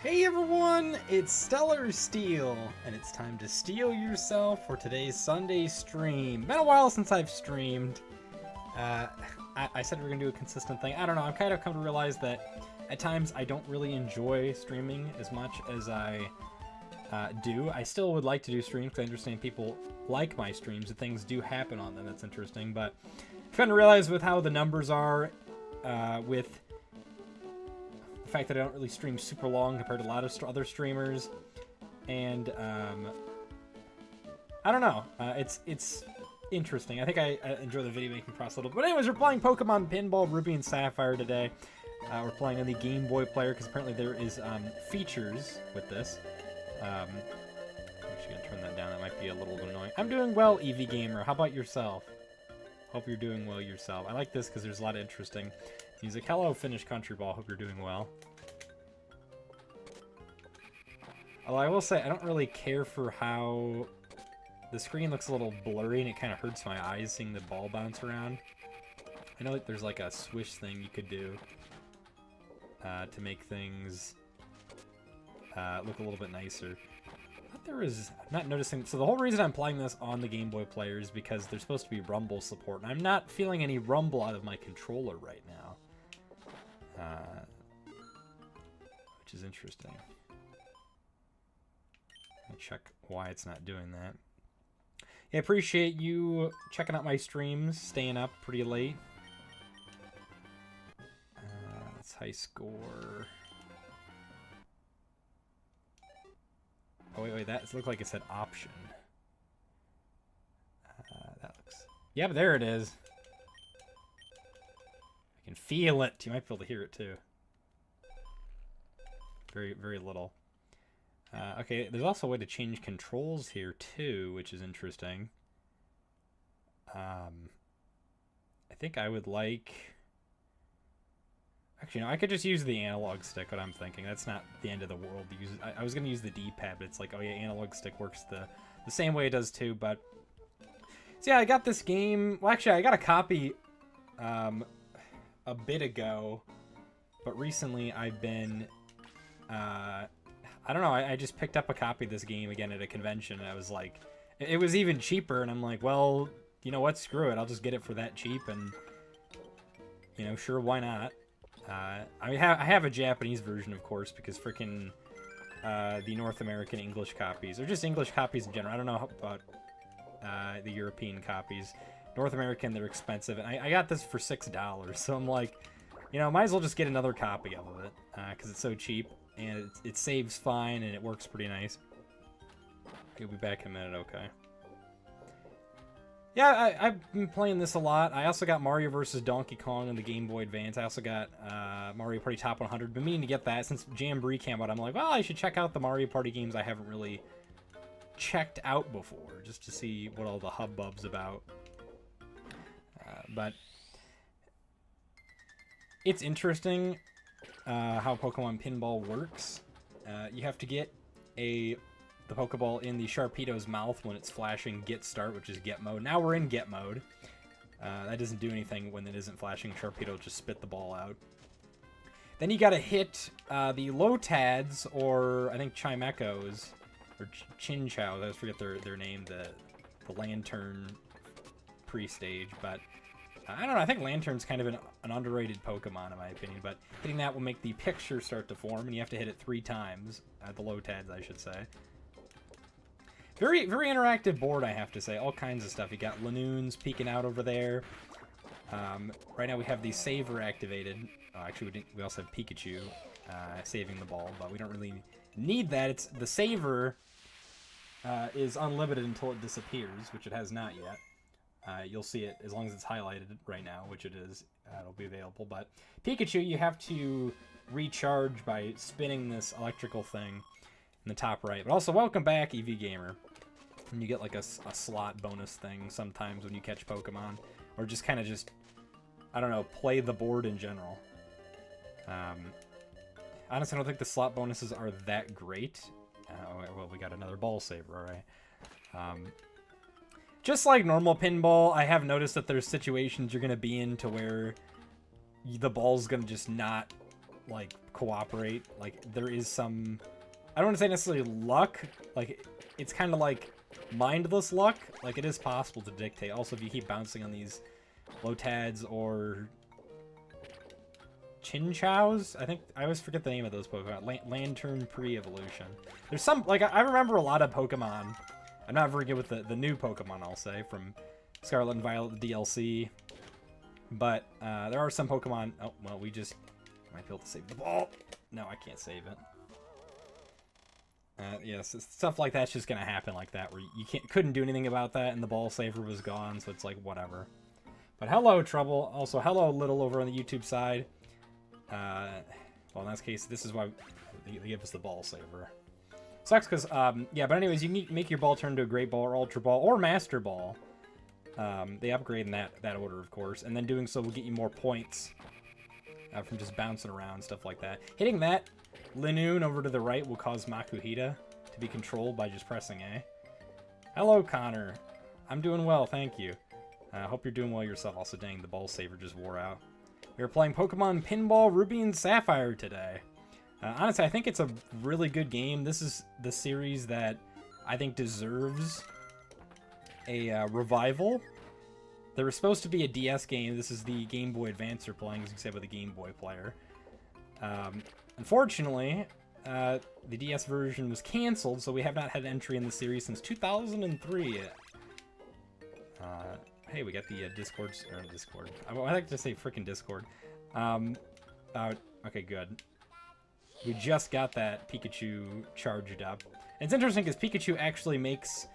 Hey everyone, it's Stellar Steel, and it's time to steel yourself for today's Sunday stream. Been a while since I've streamed. I said we were gonna do a consistent thing. I don't know, I've kind of come to realize that at times I don't really enjoy streaming as much as I do. I still would like to do streams because I understand people like my streams and things do happen on them. That's interesting, but I've come to realize with how the numbers are, with the fact that I don't really stream super long compared to a lot of other streamers, and I don't know. It's interesting. I think I enjoy the video making process a little bit. But anyways, we're playing Pokemon Pinball Ruby and Sapphire today. We're playing on the Game Boy player because apparently there is features with this. I'm actually gonna turn that down. That might be a little annoying. I'm doing well, EV Gamer. How about yourself? Hope you're doing well yourself. I like this because there's a lot of interesting music. Hello, Finnish Country Ball. Hope you're doing well. Although I will say, I don't really care for how the screen looks a little blurry, and it kind of hurts my eyes seeing the ball bounce around. I know that there's like a swish thing you could do to make things look a little bit nicer. I thought there was... I'm not noticing... So the whole reason I'm playing this on the Game Boy player is because there's supposed to be rumble support, and I'm not feeling any rumble out of my controller right now. Which is interesting. Let me check why it's not doing that. Yeah, I appreciate you checking out my streams, staying up pretty late. That's high score. Oh, wait, that looks like it said option. That looks... Yep, there it is. I can feel it. You might be able to hear it, too. Very, very little. Okay, there's also a way to change controls here, too, which is interesting. I think I would like... Actually, no, I could just use the analog stick, what I'm thinking. That's not the end of the world. I was going to use the D-pad, but it's like, oh yeah, analog stick works the same way it does, too, but... So yeah, I got this game... Well, actually, I got a copy a bit ago, but recently I've been... I don't know, I just picked up a copy of this game again at a convention, and I was like... It was even cheaper, and I'm like, well, you know what, screw it, I'll just get it for that cheap, and... You know, sure, why not? I have a Japanese version, of course, because frickin' the North American English copies, or just English copies in general, I don't know about the European copies. North American, they're expensive, and I got this for $6, so I'm like, you know, might as well just get another copy of it, because it's so cheap, and it saves fine, and it works pretty nice. Okay, we'll be back in a minute, okay. Yeah, I've been playing this a lot. I also got Mario vs. Donkey Kong on the Game Boy Advance. I also got Mario Party Top 100. Been meaning to get that since Jamboree came out. I'm like, well, I should check out the Mario Party games I haven't really checked out before, just to see what all the hubbub's about. But it's interesting how Pokemon Pinball works. You have to get the Pokeball in the Sharpedo's mouth when it's flashing Get Start, which is Get Mode. Now we're in Get Mode. That doesn't do anything when it isn't flashing. Sharpedo just spit the ball out. Then you gotta hit the Lotads, or I think Chimecho's, or Chinchou, I forget their name, the Lantern pre-stage, but I don't know, I think Lantern's kind of an underrated Pokemon in my opinion, but hitting that will make the picture start to form, and you have to hit it 3 times, the Lotads I should say. Very, very interactive board, I have to say. All kinds of stuff. You got Lanoons peeking out over there. Right now we have the Saver activated. Oh, actually, we also have Pikachu saving the ball, but we don't really need that. The Saver is unlimited until it disappears, which it has not yet. You'll see it as long as it's highlighted right now, which it is. It'll be available. But Pikachu, you have to recharge by spinning this electrical thing in the top right. But also, welcome back, EV Gamer. And you get like a slot bonus thing sometimes when you catch Pokemon, or just kind of I don't know, play the board in general. Honestly, I don't think the slot bonuses are that great. Well, we got another ball saver, alright. Just like normal pinball, I have noticed that there's situations you're going to be in to where the ball's going to just not like, cooperate. Like, there is some... I don't want to say necessarily luck. Like, it's kind of like mindless luck. Like, it is possible to dictate. Also, if you keep bouncing on these Lotads or Chinchows, I always forget the name of those Pokemon. Lantern pre-evolution. There's some, like, I remember a lot of Pokemon. I'm not very good with the new Pokemon, I'll say, from Scarlet and Violet DLC. But there are some Pokemon... Oh, well, we just might be able to save the ball. No, I can't save it. Yes, stuff like that's just gonna happen like that, where you couldn't do anything about that, and the ball saver was gone, so it's like, whatever. But hello, Trouble. Also, hello, Little, over on the YouTube side. Well, in this case, this is why they give us the ball saver. Sucks, because, yeah, but anyways, you can make your ball turn into a Great Ball, or Ultra Ball, or Master Ball. They upgrade in that order, of course, and then doing so will get you more points from just bouncing around, stuff like that. Hitting that Linoon over to the right will cause Makuhita to be controlled by just pressing A. Hello, Connor. I'm doing well, thank you. I hope you're doing well yourself. Also, dang, the ball saver just wore out. We were playing Pokemon Pinball Ruby and Sapphire today. Honestly, I think it's a really good game. This is the series that I think deserves a revival. There was supposed to be a DS game. This is the Game Boy Advance you're playing, as you said, with a Game Boy player. Unfortunately, the DS version was canceled, so we have not had an entry in the series since 2003. Hey, we got the Discord. I like to say frickin' Discord. Okay, good. We just got that Pikachu charged up. And it's interesting because Pikachu actually makes,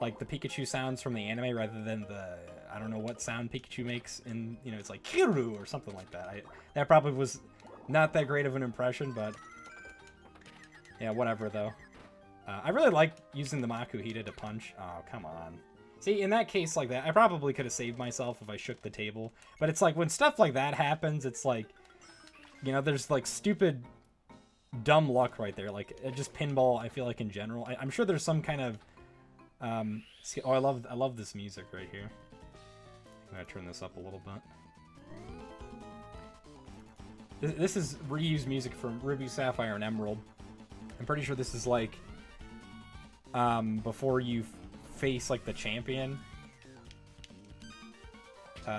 like, the Pikachu sounds from the anime rather than the, I don't know what sound Pikachu makes in, you know, it's like Kiru or something like that. That probably was not that great of an impression, but yeah, whatever, though. I really like using the Makuhita to punch. Oh, come on. See, in that case like that, I probably could have saved myself if I shook the table. But it's like, when stuff like that happens, it's like, you know, there's like stupid, dumb luck right there. Like, just pinball, I feel like, in general. I'm sure there's some kind of... oh, I love this music right here. I'm gonna turn this up a little bit. This is reused music from Ruby, Sapphire, and Emerald. I'm pretty sure this is like before you face like the champion.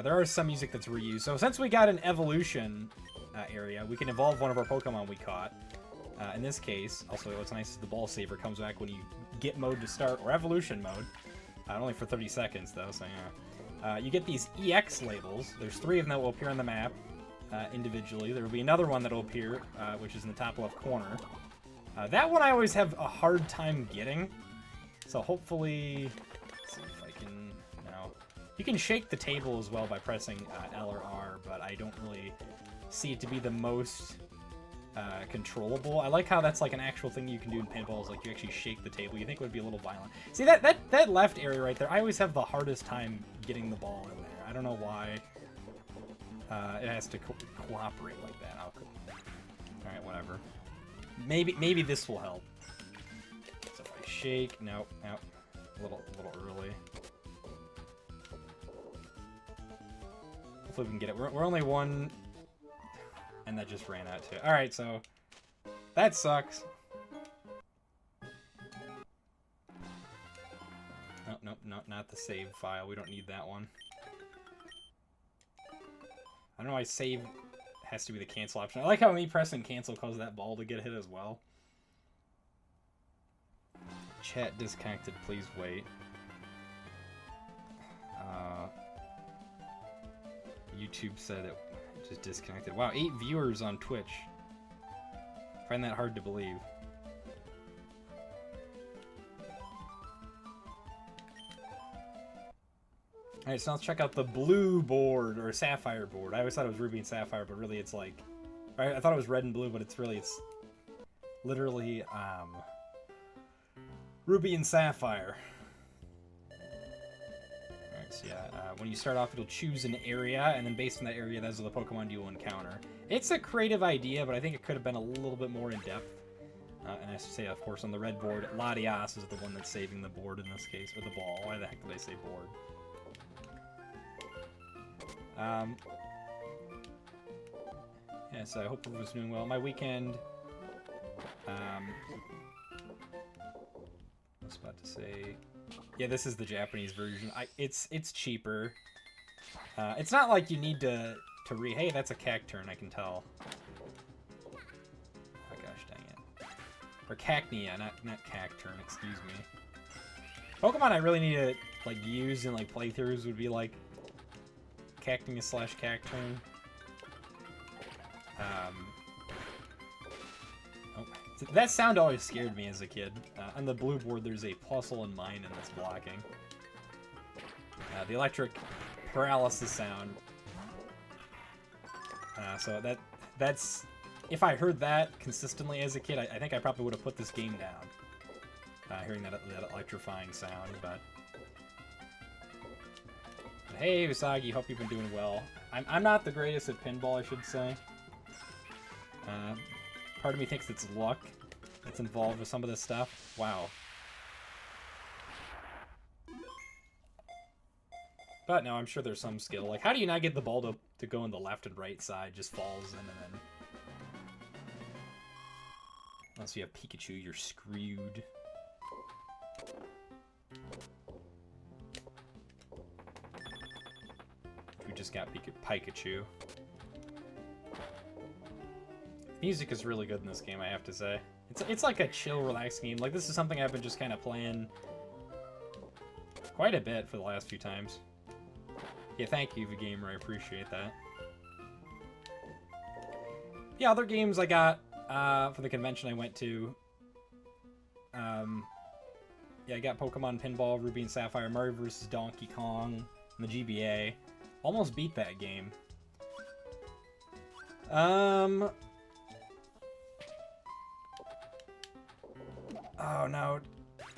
There are some music that's reused. So since we got an evolution area, we can evolve one of our Pokemon we caught. In this case, also what's nice is the ball saver comes back when you get mode to start, or evolution mode. Only for 30 seconds though, so yeah. You get these EX labels. There's 3 of them that will appear on the map individually. There will be another one that will appear, which is in the top left corner. That one I always have a hard time getting. So hopefully, let's see if I can, no. You can shake the table as well by pressing L or R, but I don't really see it to be the most controllable. I like how that's like an actual thing you can do in pinballs, like you actually shake the table. You think it would be a little violent. See, that left area right there, I always have the hardest time getting the ball in there. I don't know why it has to cooperate like that. Alright, whatever. Maybe this will help. So if I shake, nope, a little early. Hopefully we can get it. We're only one, and that just ran out too. All right, so that sucks. Nope, not the save file. We don't need that one. I don't know why save has to be the cancel option. I like how me pressing cancel causes that ball to get hit as well. Chat disconnected, please wait. YouTube said it just disconnected. Wow, 8 viewers on Twitch. I find that hard to believe. Alright, so let's check out the blue board, or sapphire board. I always thought it was ruby and sapphire, but really it's like... I thought it was red and blue, but it's literally, ruby and sapphire. Alright, so yeah, when you start off, it'll choose an area, and then based on that area, those are the Pokemon you will encounter. It's a creative idea, but I think it could have been a little bit more in-depth. And I should say, of course, on the red board, Latias is the one that's saving the board in this case, or the ball. Why the heck did I say board? Yeah, so I hope everyone's doing well. My weekend, I was about to say, yeah, this is the Japanese version. It's cheaper. It's not like you need to hey, that's a cacturn, I can tell. Oh gosh, dang it. Or cacnea, not cacturn, excuse me. Pokemon I really need to like use in like playthroughs would be like cacnea / cacturn. Oh, that sound always scared me as a kid. On the blue board, there's a puzzle in mine, and that's blocking. The electric paralysis sound. So that's if I heard that consistently as a kid, I think I probably would have put this game down. Hearing that electrifying sound, but hey, Usagi, hope you've been doing well. I'm not the greatest at pinball, I should say. Part of me thinks it's luck that's involved with some of this stuff. Wow. But no, I'm sure there's some skill. Like, how do you not get the ball to go in the left and right side? Just falls in and then... Unless you have Pikachu, you're screwed. We just got Pikachu. Music is really good in this game, I have to say. It's like a chill, relaxed game. Like, this is something I've been just kind of playing quite a bit for the last few times. Yeah, thank you, VGamer. I appreciate that. Yeah, other games I got for the convention I went to. Yeah, I got Pokemon Pinball, Ruby and Sapphire, Mario vs. Donkey Kong, and the GBA. Almost beat that game. Oh no.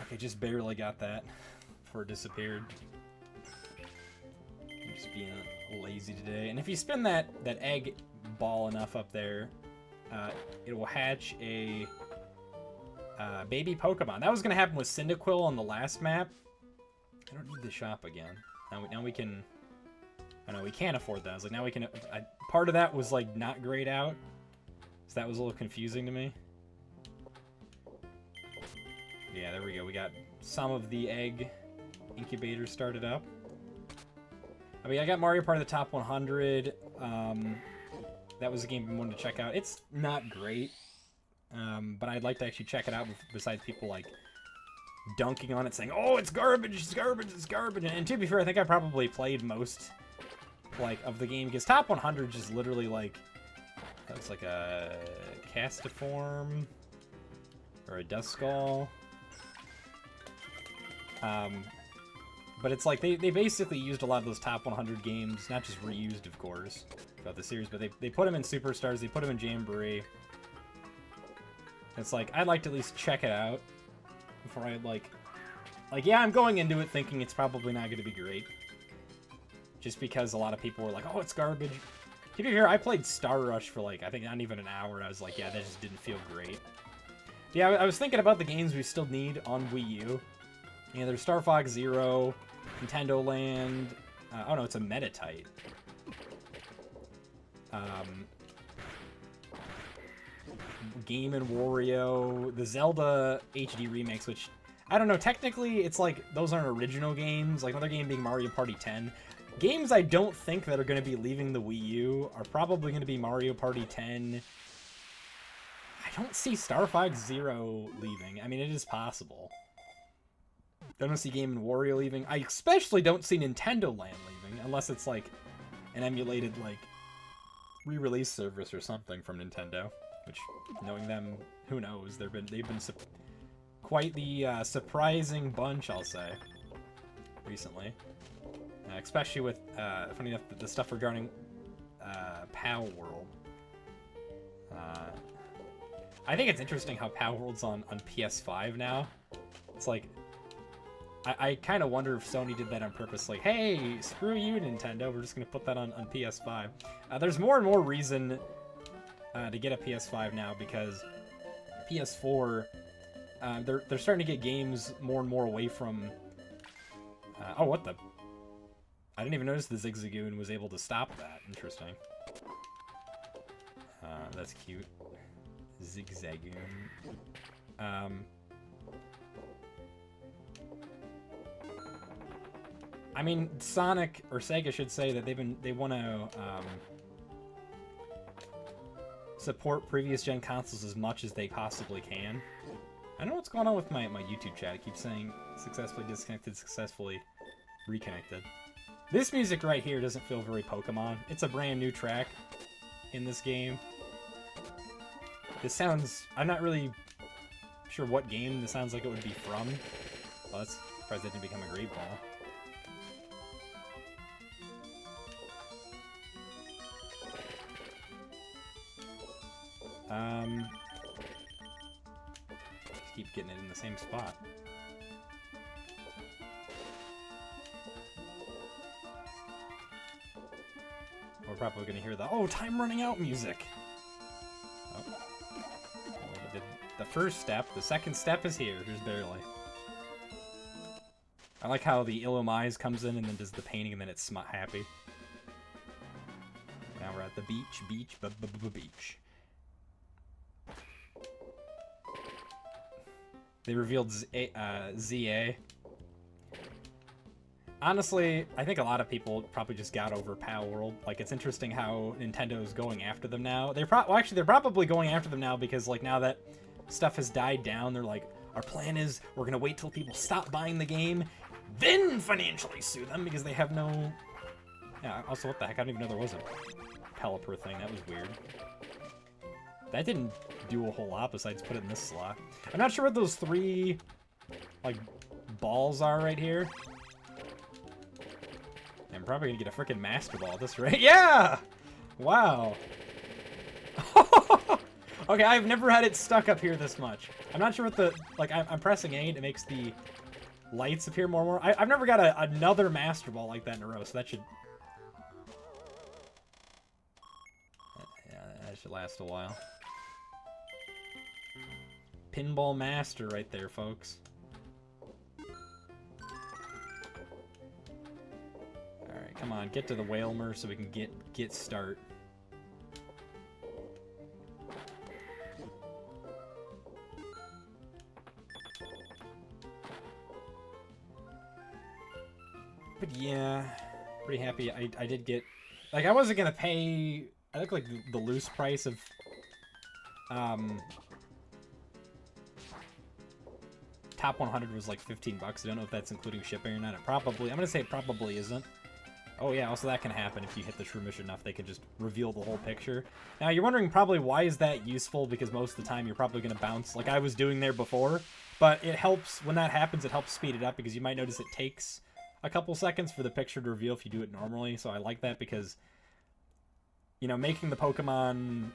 Okay, just barely got that before it disappeared. I'm just being lazy today. And if you spin that egg ball enough up there, it will hatch a baby Pokemon. That was going to happen with Cyndaquil on the last map. I don't need the shop again. Now we can... I know we can't afford that. I was like, now we can... part of that was like not grayed out. So that was a little confusing to me. Yeah, there we go. We got some of the egg incubators started up. I mean, I got Mario Party the Top 100. That was a game I wanted to check out. It's not great, but I'd like to actually check it out besides people, like, dunking on it, saying, oh, it's garbage, it's garbage, it's garbage. And to be fair, I think I probably played most, like, of the game, because Top 100 just literally, like, that's like a Castiform or a Duskull. But it's like they basically used a lot of those top 100 games, not just reused, of course, throughout the series, but they put them in Superstars, they put them in Jamboree. It's like, I'd like to at least check it out before I, like, yeah, I'm going into it thinking it's probably not going to be great. Just because a lot of people were like, oh, it's garbage. To be fair, I played Star Rush for, like, I think not even an hour, and I was like, yeah, that just didn't feel great. Yeah, I was thinking about the games we still need on Wii U. Yeah, there's Star Fox Zero, Nintendo Land. Oh no, it's a Metatite. Game & Wario, the Zelda HD remakes, which I don't know. Technically, it's like those aren't original games. Like another game being Mario Party 10. Games I don't think that are going to be leaving the Wii U are probably going to be Mario Party 10. I don't see Star Fox Zero leaving. I mean, it is possible. I don't see Game & Wario leaving. I especially don't see Nintendo Land leaving, unless it's like an emulated like re-release service or something from Nintendo. Which, knowing them, who knows? They've been quite the surprising bunch, I'll say, recently. Especially with, funny enough, the stuff regarding POW World. I think it's interesting how POW World's on PS5 now. It's like, I kind of wonder if Sony did that on purpose. Like, hey, screw you, Nintendo. We're just going to put that on PS5. There's more and more reason to get a PS5 now because PS4, they're starting to get games more and more away from... oh, what the... I didn't even notice the Zigzagoon was able to stop that. Interesting. That's cute. Zigzagoon. I mean, Sonic, or Sega should say that they want to support previous gen consoles as much as they possibly can. I don't know what's going on with my YouTube chat. It keeps saying successfully disconnected, successfully reconnected. This music right here doesn't feel very Pokemon. It's a brand new track in this game. This sounds... I'm not really sure what game this sounds like it would be from. Well, that's surprised that didn't become a great ball. Just keep getting it in the same spot. We're probably going to hear the, oh, time running out music. Oh. Well, we did the first step. The second step is here, just barely. I like how the Illumais comes in and then does the painting and then it's happy. Now we're at the beach, beach. They revealed ZA. Honestly, I think a lot of people probably just got over Pal World. Like, it's interesting how Nintendo's going after them now. They're probably going after them now because, like, now that stuff has died down, they're like, our plan is we're gonna wait till people stop buying the game, then financially sue them because they have no... Yeah, also, what the heck? I don't even know there was a Pelipper thing. That was weird. That didn't do a whole lot besides put it in this slot. I'm not sure what those three, like, balls are right here. I'm probably gonna get a freaking Master Ball at this rate. Yeah! Wow. Okay, I've never had it stuck up here this much. I'm not sure what the... Like, I'm pressing A and it makes the lights appear more and more. I've never got another Master Ball like that in a row, so that should... Yeah, that should last a while. Pinball Master right there, folks. Alright, come on, get to the Whalmer so we can get start. But yeah, pretty happy. I did get... Like, I wasn't gonna pay... I think, like, the loose price of... Top 100 was like 15 bucks. I don't know if that's including shipping or not. It probably... I'm gonna say it probably isn't. Oh yeah, also that can happen if you hit the Shroomish enough. They can just reveal the whole picture. Now, you're wondering probably why is that useful, because most of the time you're probably gonna bounce like I was doing there before. But it helps... When that happens, it helps speed it up, because you might notice it takes a couple seconds for the picture to reveal if you do it normally. So I like that because, you know, making the Pokemon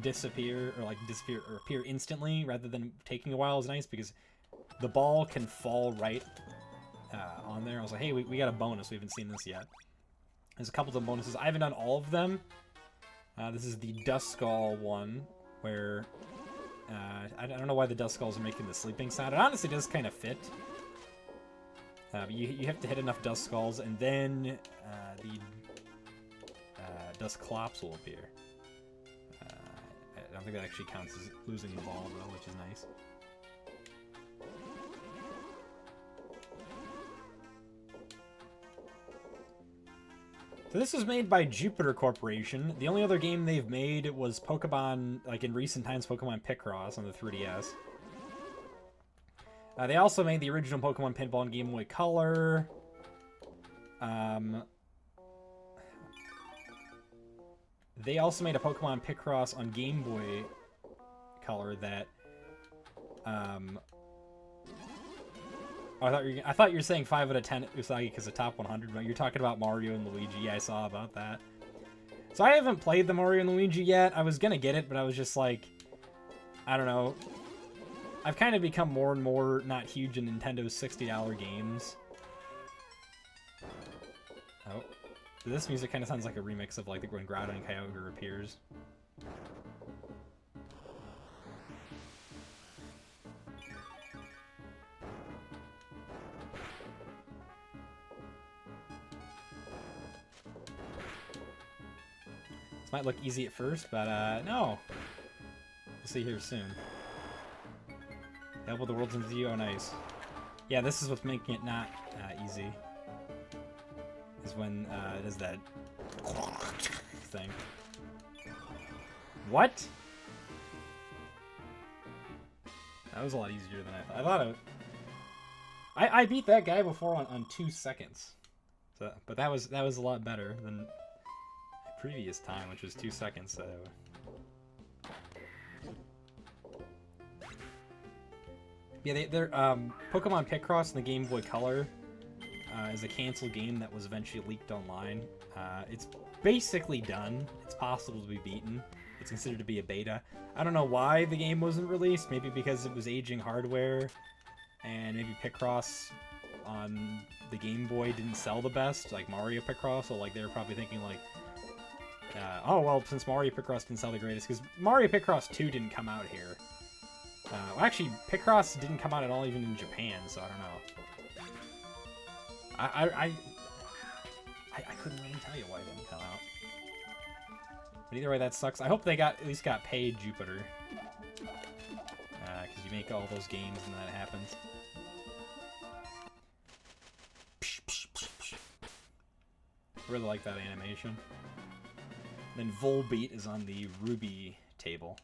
disappear or appear instantly rather than taking a while is nice, because the ball can fall right on there. I was like, hey, we got a bonus. We haven't seen this yet. There's a couple of bonuses. I haven't done all of them. This is the Duskull one, where I don't know why the Duskulls are making the sleeping sound. It honestly does kind of fit. But you have to hit enough Duskulls, and then the Dusclops will appear. I don't think that actually counts as losing the ball, though, which is nice. So this was made by Jupiter Corporation. The only other game they've made was Pokemon, like in recent times, Pokemon Picross on the 3DS. They also made the original Pokemon Pinball and Game Boy Color. They also made a Pokemon Picross on Game Boy Color that... I thought you were saying 5 out of 10 Usagi because of top 100, but you're talking about Mario and Luigi. Yeah, I saw about that. So I haven't played the Mario and Luigi yet. I was gonna get it, but I was just like, I don't know. I've kind of become more and more not huge in Nintendo's $60 games. Oh. This music kind of sounds like a remix of like when Groudon and Kyogre appears. This might look easy at first, but no. We'll see here soon. Help with the world's in view. Oh, nice. Yeah, this is what's making it not easy. Is when it does that thing. What? That was a lot easier than I thought. I beat that guy before on 2 seconds. So, but that was a lot better than the previous time, which was 2 seconds. So. Yeah, they're Pokemon Picross in the Game Boy Color is a canceled game that was eventually leaked online. It's basically done. It's possible to be beaten. It's considered to be a beta. I don't know why the game wasn't released. Maybe because it was aging hardware, and maybe Picross on the Game Boy didn't sell the best, like Mario Picross. So like they were probably thinking like, oh well, since Mario Picross didn't sell the greatest, because Mario Picross 2 didn't come out here. Well, actually, Picross didn't come out at all even in Japan, so I don't know. I couldn't really tell you why it didn't come out. But either way, that sucks. I hope they at least got paid Jupiter. Because you make all those games and that happens. Really like that animation. Then Volbeat is on the Ruby table.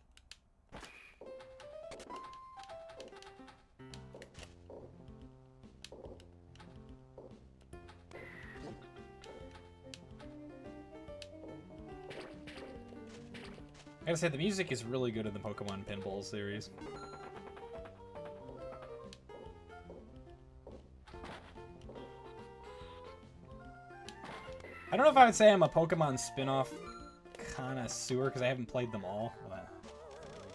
I gotta say, the music is really good in the Pokemon Pinball series. I don't know if I would say I'm a Pokemon spin-off connoisseur, because I haven't played them all. I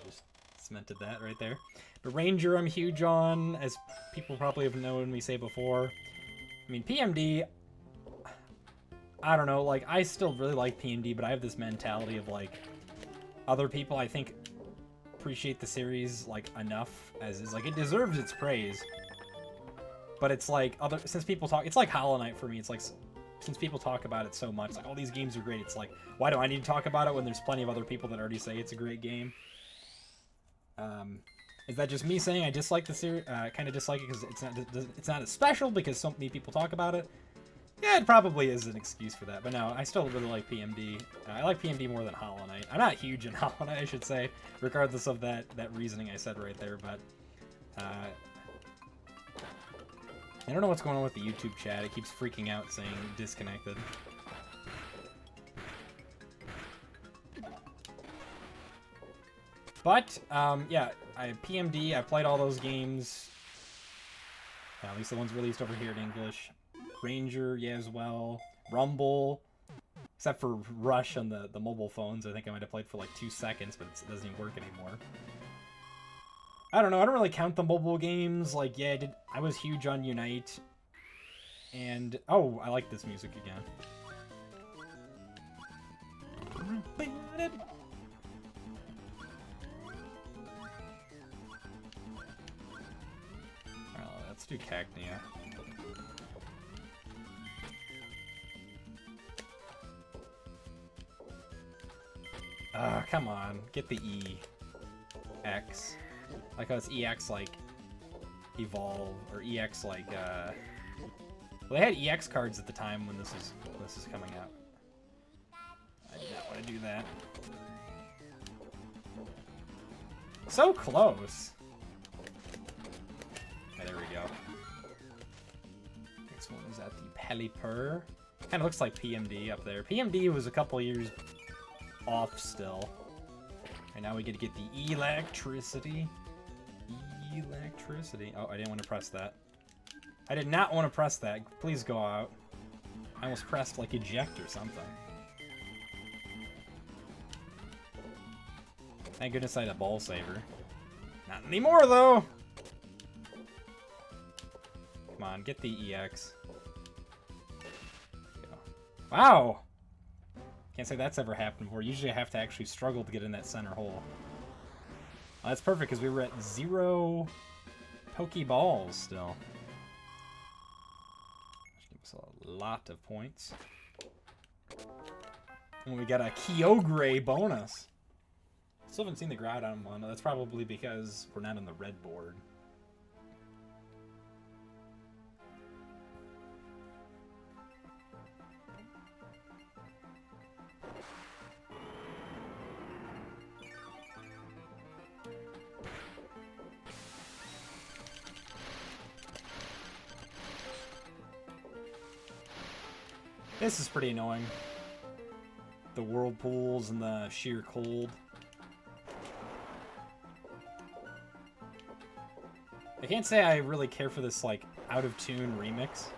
just cemented that right there. But Ranger I'm huge on, as people probably have known me say before. I mean, PMD, I don't know, like, I still really like PMD, but I have this mentality of, like, other people, I think, appreciate the series, like, enough, as is, like, it deserves its praise. But it's like, since people talk, it's like Hollow Knight for me, it's like, since people talk about it so much, like, oh, these games are great, it's like, why do I need to talk about it when there's plenty of other people that already say it's a great game? Is that just me saying I dislike the series, kind of dislike it because it's not as special because so many people talk about it? Yeah, it probably is an excuse for that, but no, I still really like PMD. I like PMD more than Hollow Knight. I'm not huge in Hollow Knight, I should say, regardless of that reasoning I said right there, but I don't know what's going on with the YouTube chat. It keeps freaking out saying disconnected. But, yeah, PMD, I played all those games. At least the ones released over here in English. Ranger, yeah, as well. Rumble, except for Rush on the mobile phones. I think I might have played for like 2 seconds, but it doesn't even work anymore. I don't know. I don't really count the mobile games. Like, yeah, I was huge on Unite. And, oh, I like this music again. Let's do Cacnea. Come on. Get the EX. Like how it's EX like Evolve, or EX like well, they had EX cards at the time when this is coming out. I did not want to do that. So close. Okay, there we go. Next one is at the Pelipper. Kind of looks like PMD up there. PMD was a couple years off still. And now we get to get the electricity. Electricity. Oh, I didn't want to press that. I did not want to press that. Please go out. I almost pressed like eject or something. Thank goodness I had a ball saver. Not anymore though! Come on, get the EX. Go. Wow! Can't say that's ever happened before. Usually I have to actually struggle to get in that center hole. Well, that's perfect because we were at 0 Pokeballs still. Which gives us a lot of points. And we got a Kyogre bonus. Still haven't seen the Groudon one. That's probably because we're not on the red board. This is pretty annoying. The whirlpools and the sheer cold. I can't say I really care for this, like, out-of-tune remix.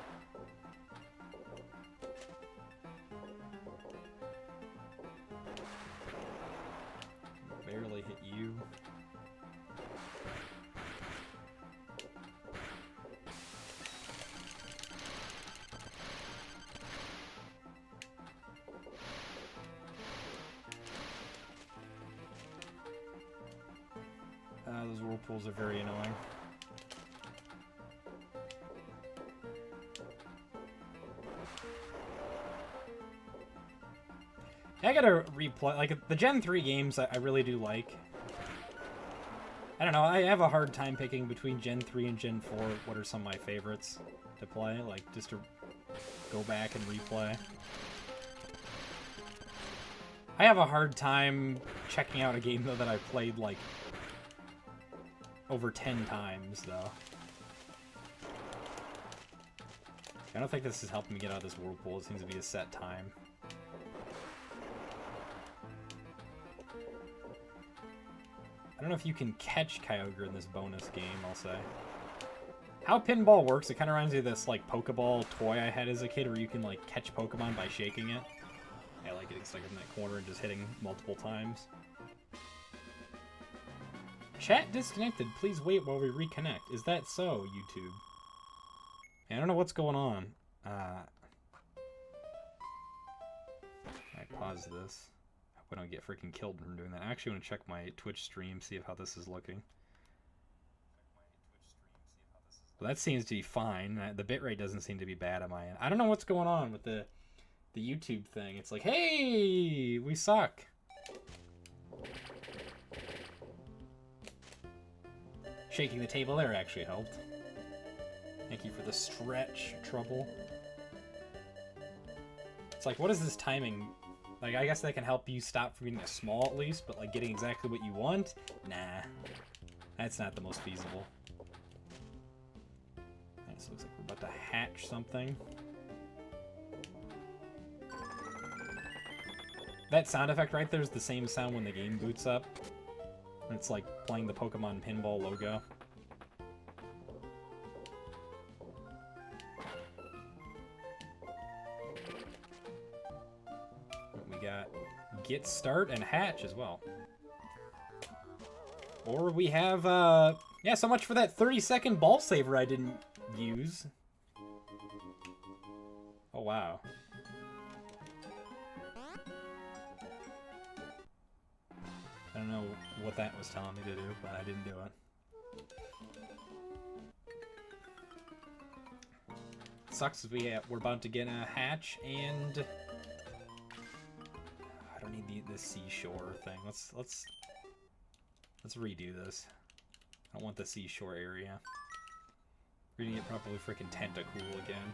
Barely hit you. Those whirlpools are very annoying. I gotta replay, like, the Gen 3 games I really do like. I don't know, I have a hard time picking between Gen 3 and Gen 4 what are some of my favorites to play, like, just to go back and replay. I have a hard time checking out a game, though, that I played, like, over 10 times, though. I don't think this is helping me get out of this whirlpool. It seems to be a set time. I don't know if you can catch Kyogre in this bonus game, I'll say. How Pinball works, it kind of reminds me of this, like, Pokeball toy I had as a kid where you can, like, catch Pokemon by shaking it. I like getting stuck in that corner and just hitting multiple times. Chat disconnected. Please wait while we reconnect. Is that so, YouTube? I don't know what's going on. I pause this. Hope I don't get freaking killed from doing that. I actually want to check my Twitch stream, see how this is looking. Well, that seems to be fine. The bitrate doesn't seem to be bad on my end. I don't know what's going on with the YouTube thing. It's like, hey, we suck. Shaking the table there actually helped. Thank you for the stretch, Trouble. It's like, what is this timing? Like, I guess that can help you stop from getting a small at least, but like getting exactly what you want? Nah. That's not the most feasible. Alright, so it looks like we're about to hatch something. That sound effect right there is the same sound when the game boots up. It's like playing the Pokemon Pinball logo. We got Get Start and Hatch as well. Or we have, yeah, so much for that 30-second ball saver I didn't use. Oh, wow. I don't know what that was telling me to do, but I didn't do it. Sucks is we're about to get a hatch, and I don't need the seashore thing. Let's redo this. I don't want the seashore area. We're gonna get probably freaking Tentacool again.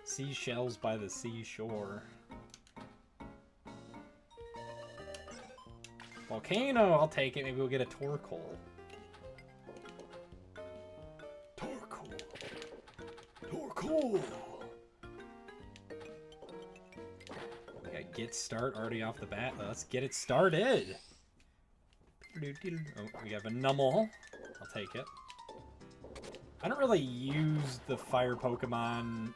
Seashells by the seashore. Volcano, I'll take it. Maybe we'll get a Torkoal. Torkoal. We got Get Start already off the bat. Let's get it started. Oh, we have a Numel. I'll take it. I don't really use the fire Pokemon.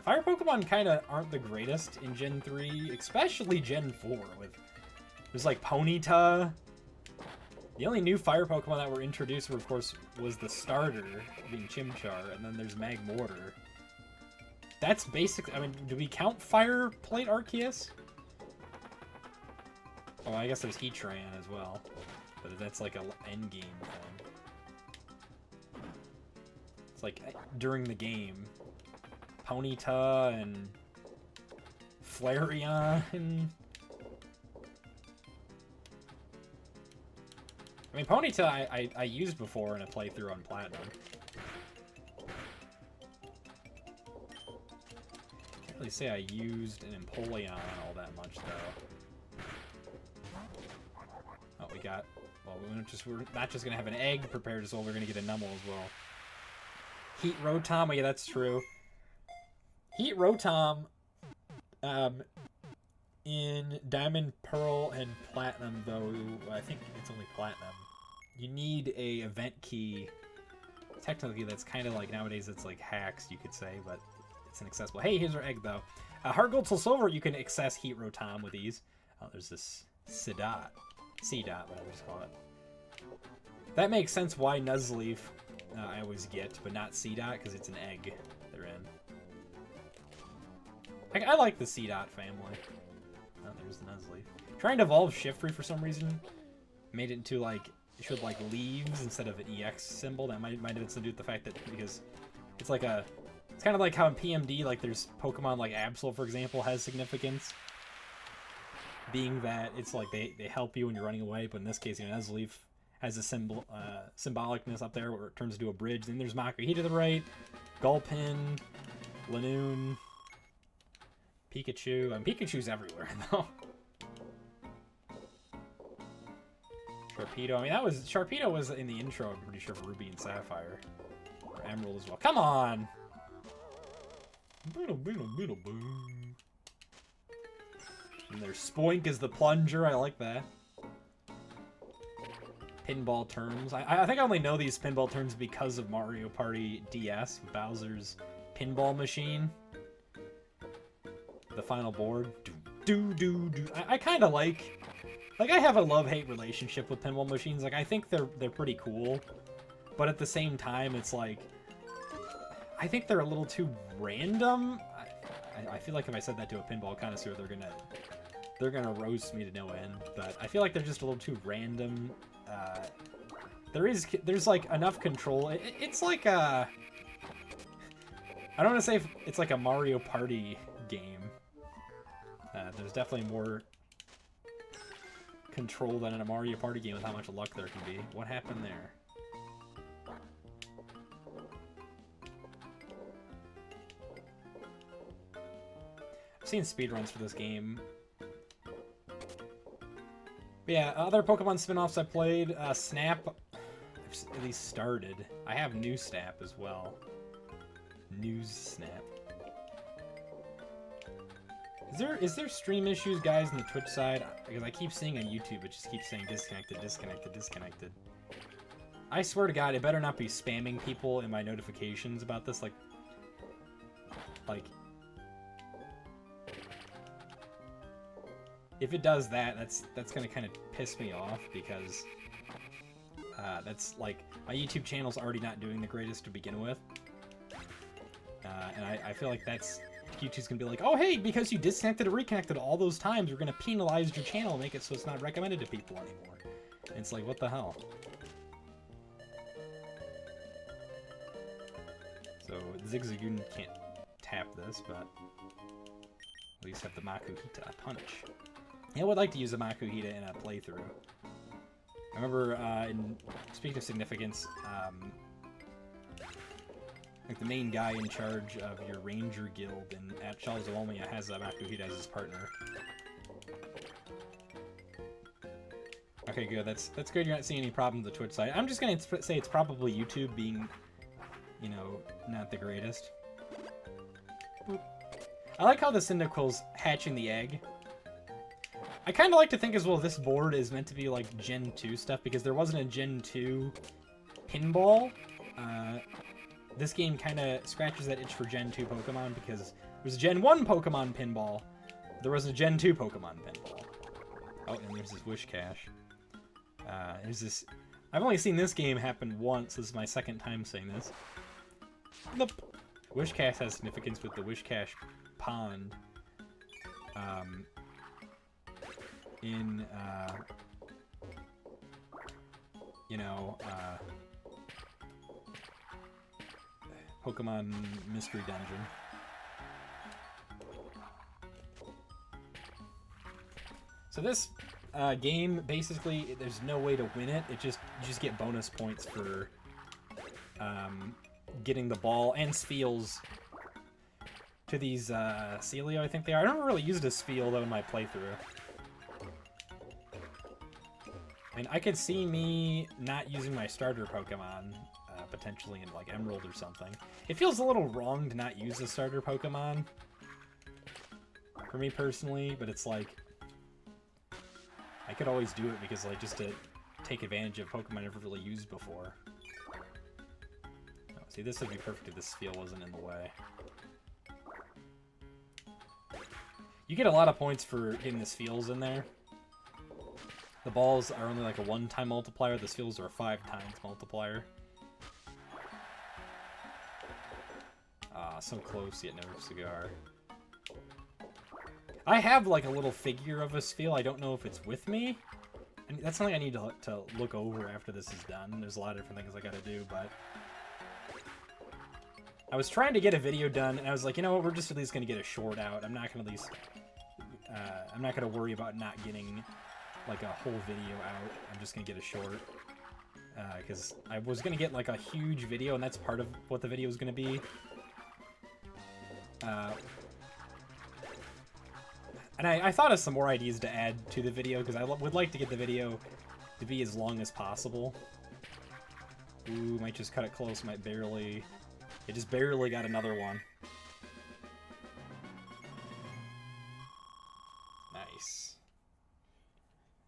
Fire Pokemon kind of aren't the greatest in Gen 3, especially Gen 4 with... There's like Ponyta. The only new fire Pokemon that were introduced, of course, was the starter, being Chimchar, and then there's Magmortar. That's basically... I mean, do we count Fire Plate Arceus? Oh, I guess there's Heatran as well. But that's like a endgame thing. It's like during the game. Ponyta and Flareon. I mean, Ponyta I used before in a playthrough on Platinum. Can't really say I used an Empoleon all that much, though. Oh, we got... Well, we're not just going to have an egg prepared as well, we're going to get a Numel as well. Heat Rotom, yeah, that's true. Heat Rotom, in Diamond, Pearl, and Platinum, though, I think it's only Platinum, you need a event key. Technically, that's kind of like, nowadays, it's like hacks, you could say, but it's inaccessible. Hey, here's our egg, though. Heart Gold, Soul Silver, you can access Heat Rotom with these. Oh, there's this C-Dot, whatever it's called. That makes sense why Nuzleaf I always get, but not C-Dot, because it's an egg they're in. I like the C-Dot family. Oh, there's the Nuzleaf. Trying to evolve Shiftry for some reason made it into, like, it showed, like, leaves instead of an EX symbol. That might have something to do with the fact that, because it's like a... It's kind of like how in PMD, like, there's Pokemon like Absol, for example, has significance. Being that it's like they help you when you're running away, but in this case, you know, Nuzleaf has a symbolicness up there where it turns into a bridge. Then there's Makuhita to the right, Gulpin, Lanoon, Pikachu. And Pikachu's everywhere, though. Sharpedo. I mean, Sharpedo was in the intro, I'm pretty sure, for Ruby and Sapphire. Or Emerald as well. Come on! And there's Spoink as the plunger. I like that. Pinball terms. I think I only know these pinball terms because of Mario Party DS, Bowser's pinball machine. The final board. I kind of like I have a love-hate relationship with pinball machines. Like, I think they're pretty cool, but at the same time, it's like I think they're a little too random. I feel like if I said that to a pinball connoisseur, they're gonna roast me to no end. But I feel like they're just a little too random. There's like enough control. It's like a... I don't want to say it's like a Mario Party game. There's definitely more control than in a Mario Party game with how much luck there can be. What happened there? I've seen speedruns for this game. But yeah, other Pokemon spin-offs I played, Snap, I've at least started. I have New Snap as well. News Snap. Is there stream issues, guys, on the Twitch side? Because I keep seeing on YouTube, it just keeps saying disconnected, disconnected, disconnected. I swear to God, it better not be spamming people in my notifications about this, like... If it does that, that's gonna kind of piss me off, because that's like my YouTube channel's already not doing the greatest to begin with, and I feel like that's YouTube's gonna be like, oh hey, because you disconnected or reconnected all those times, we're gonna penalize your channel and make it so it's not recommended to people anymore. And it's like, what the hell? So Zigzagoon can't tap this, but at least have the Makuhita punch. I would like to use a Makuhita in a playthrough. I remember, speaking of significance, like the main guy in charge of your ranger guild at Charles Olmia has a Makuhita as his partner. Okay, good. That's good. You're not seeing any problems with the Twitch side. I'm just gonna say it's probably YouTube being, you know, not the greatest. Boop. I like how the Cyndaquil's hatching the egg. I kind of like to think as well this board is meant to be like Gen 2 stuff, because there wasn't a Gen 2 pinball. This game kind of scratches that itch for Gen 2 Pokemon, because there's a Gen 1 Pokemon pinball. There was a Gen 2 Pokemon pinball. Oh, and there's this Wish Cache. There's this... I've only seen this game happen once. This is my second time saying this. Nope. Wish Cache has significance with the Wish Cache pond. In, you know, Pokemon Mystery Dungeon. So this game, basically, there's no way to win it. You just get bonus points for getting the ball and Spheals to these Celio, I think they are. I don't really use a Spheal, though, in my playthrough. And I could see me not using my starter Pokemon, potentially in, like, Emerald or something. It feels a little wrong to not use a starter Pokemon, for me personally, but it's like, I could always do it because, like, just to take advantage of Pokemon I never really used before. Oh, see, this would be perfect if this Spheal wasn't in the way. You get a lot of points for getting the Spheals in there. The balls are only like a 1-time multiplier. The Spheals are a 5 times multiplier. Ah, so close yet no cigar. I have like a little figure of a Spheal. I don't know if it's with me. And that's something I need to look over after this is done. There's a lot of different things I gotta do, but I was trying to get a video done, and I was like, you know what? We're just at least gonna get a short out. I'm not gonna at least. I'm not gonna worry about not getting like a whole video out. I'm just gonna get a short because I was gonna get like a huge video, and that's part of what the video is gonna be. And I thought of some more ideas to add to the video because I would like to get the video to be as long as possible. Ooh, might just cut it close. Might barely. It just barely got another one. Nice.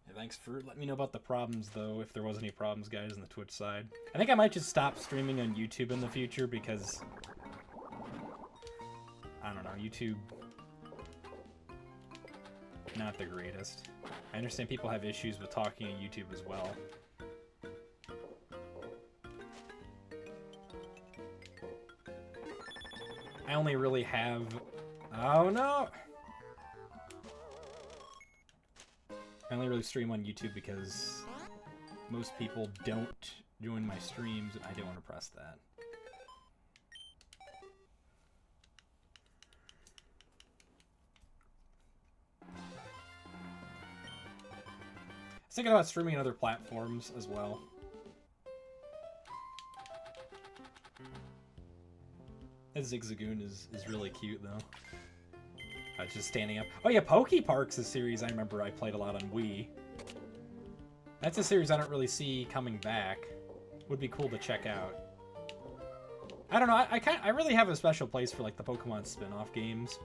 Yeah, thanks for letting me know about the problems, though, if there was any problems, guys, on the Twitch side. I think I might just stop streaming on YouTube in the future because, I don't know, YouTube, not the greatest. I understand people have issues with talking on YouTube as well. I only really have... Oh, no! I only really stream on YouTube because most people don't join my streams, and I don't want to press that. I was thinking about streaming on other platforms as well. That Zigzagoon is really cute, though. Just standing up. Oh yeah, Pokepark's a series I remember I played a lot on Wii. That's a series I don't really see coming back. Would be cool to check out. I don't know, I really have a special place for like the Pokemon spin-off games.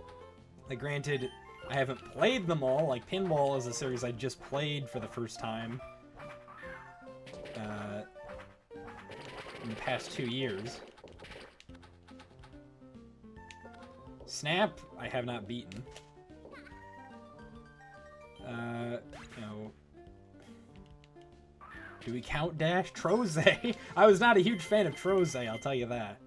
Like, granted, I haven't played them all. Like, Pinball is a series I just played for the first time in the past 2 years. Snap, I have not beaten. You know, do we count Dash? Troze? I was not a huge fan of Troze, I'll tell you that.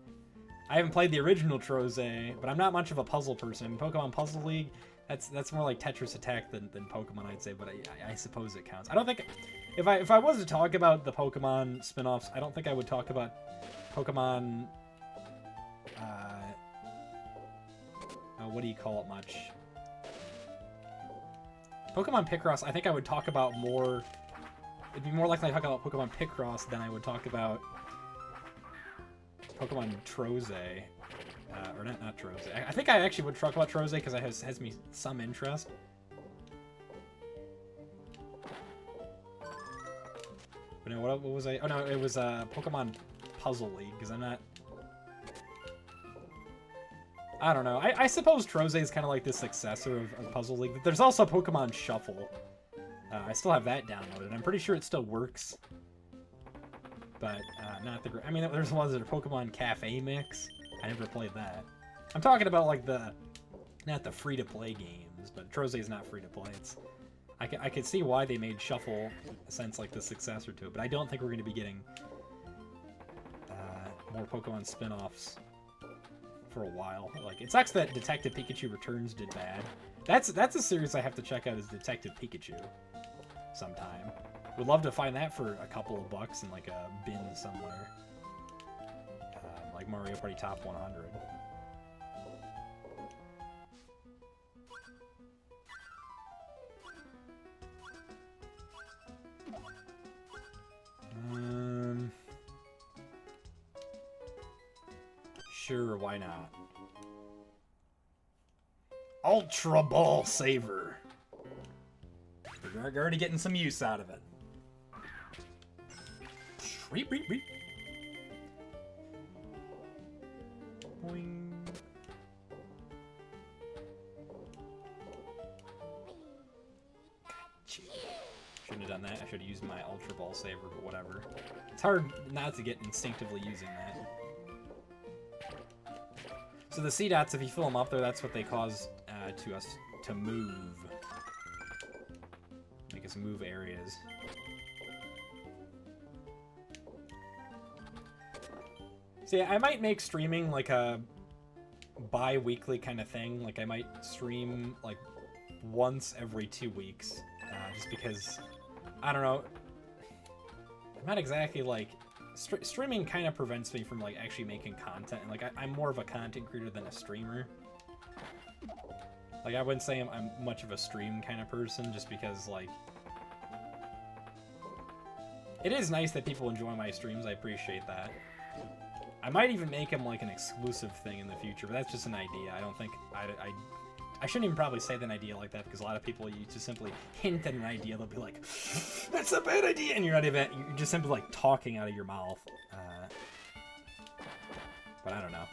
I haven't played the original Troze, but I'm not much of a puzzle person. In Pokemon Puzzle League, that's more like Tetris Attack than Pokemon, I'd say, but I suppose it counts. I don't think... If I was to talk about the Pokemon spin-offs, I don't think I would talk about Pokemon... what do you call it much? Pokemon Picross, I think I would talk about more... It'd be more likely to talk about Pokemon Picross than I would talk about Pokemon Troze. Or not Troze. I think I actually would talk about Troze because it has me some interest. But no, what was I... Oh no, it was Pokemon Puzzle League, because I'm not... I don't know. I suppose Troze is kind of like the successor of Puzzle League. But there's also Pokemon Shuffle. I still have that downloaded. I'm pretty sure it still works. But not the... I mean, there's ones that are Pokemon Cafe Mix. I never played that. I'm talking about like the... Not the free-to-play games, but Troze is not free-to-play. It's... I could see why they made Shuffle sense like the successor to it, but I don't think we're going to be getting more Pokemon spin-offs for a while. Like, it sucks that Detective Pikachu Returns did bad. That's a series I have to check out, is Detective Pikachu sometime. Would love to find that for a couple of bucks in like a bin somewhere. Like Mario Party Top 100. Sure, why not? Ultra Ball Saver. We're already getting some use out of it. Reep, reep, reep. Boing. Shouldn't have done that. I should have used my Ultra Ball Saver, but whatever. It's hard not to get instinctively using that. So the C dots, if you fill them up there, that's what they cause to us to move. Make us move areas. So yeah, I might make streaming like a bi-weekly kind of thing. Like I might stream like once every 2 weeks. Just because, I don't know, I'm not exactly like, streaming kind of prevents me from like actually making content. Like I'm more of a content creator than a streamer. Like I wouldn't say I'm much of a stream kind of person, just because like, it is nice that people enjoy my streams. I appreciate that. I might even make them like an exclusive thing in the future, but that's just an idea. I don't think I shouldn't even probably say an idea like that, because a lot of people, you just simply hint at an idea, they'll be like, that's a bad idea, and you're just simply like talking out of your mouth. But I don't know.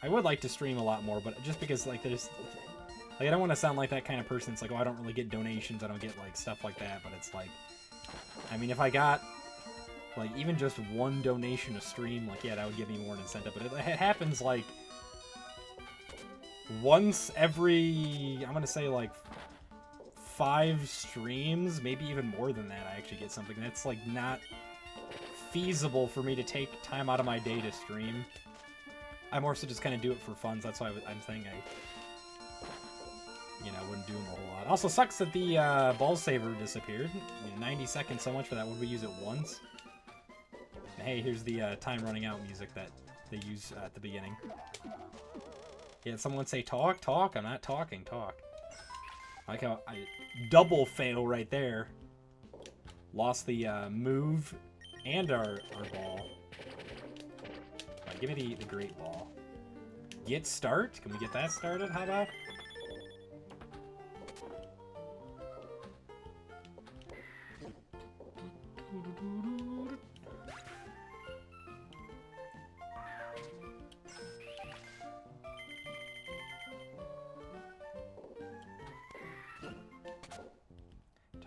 I would like to stream a lot more, but just because like there's, like I don't want to sound like that kind of person. It's like, oh, I don't really get donations, I don't get like stuff like that, but it's like, I mean, if I got like even just one donation a stream, like yeah, that would give me more incentive, but it happens like once every, I'm gonna say like 5 streams, maybe even more than that, I actually get something. That's like not feasible for me to take time out of my day to stream. I more so just kind of do it for fun, so that's why I'm saying I wouldn't do them a whole lot. Also sucks that the ball saver disappeared. 90 seconds, so much for that. Would we use it once? And hey, here's the time running out music that they use at the beginning. Yeah, someone would say, talk, talk. I'm not talking, talk. I like how I double fail right there. Lost the move and our ball. Right, give me the great ball. Get start? Can we get that started? How about?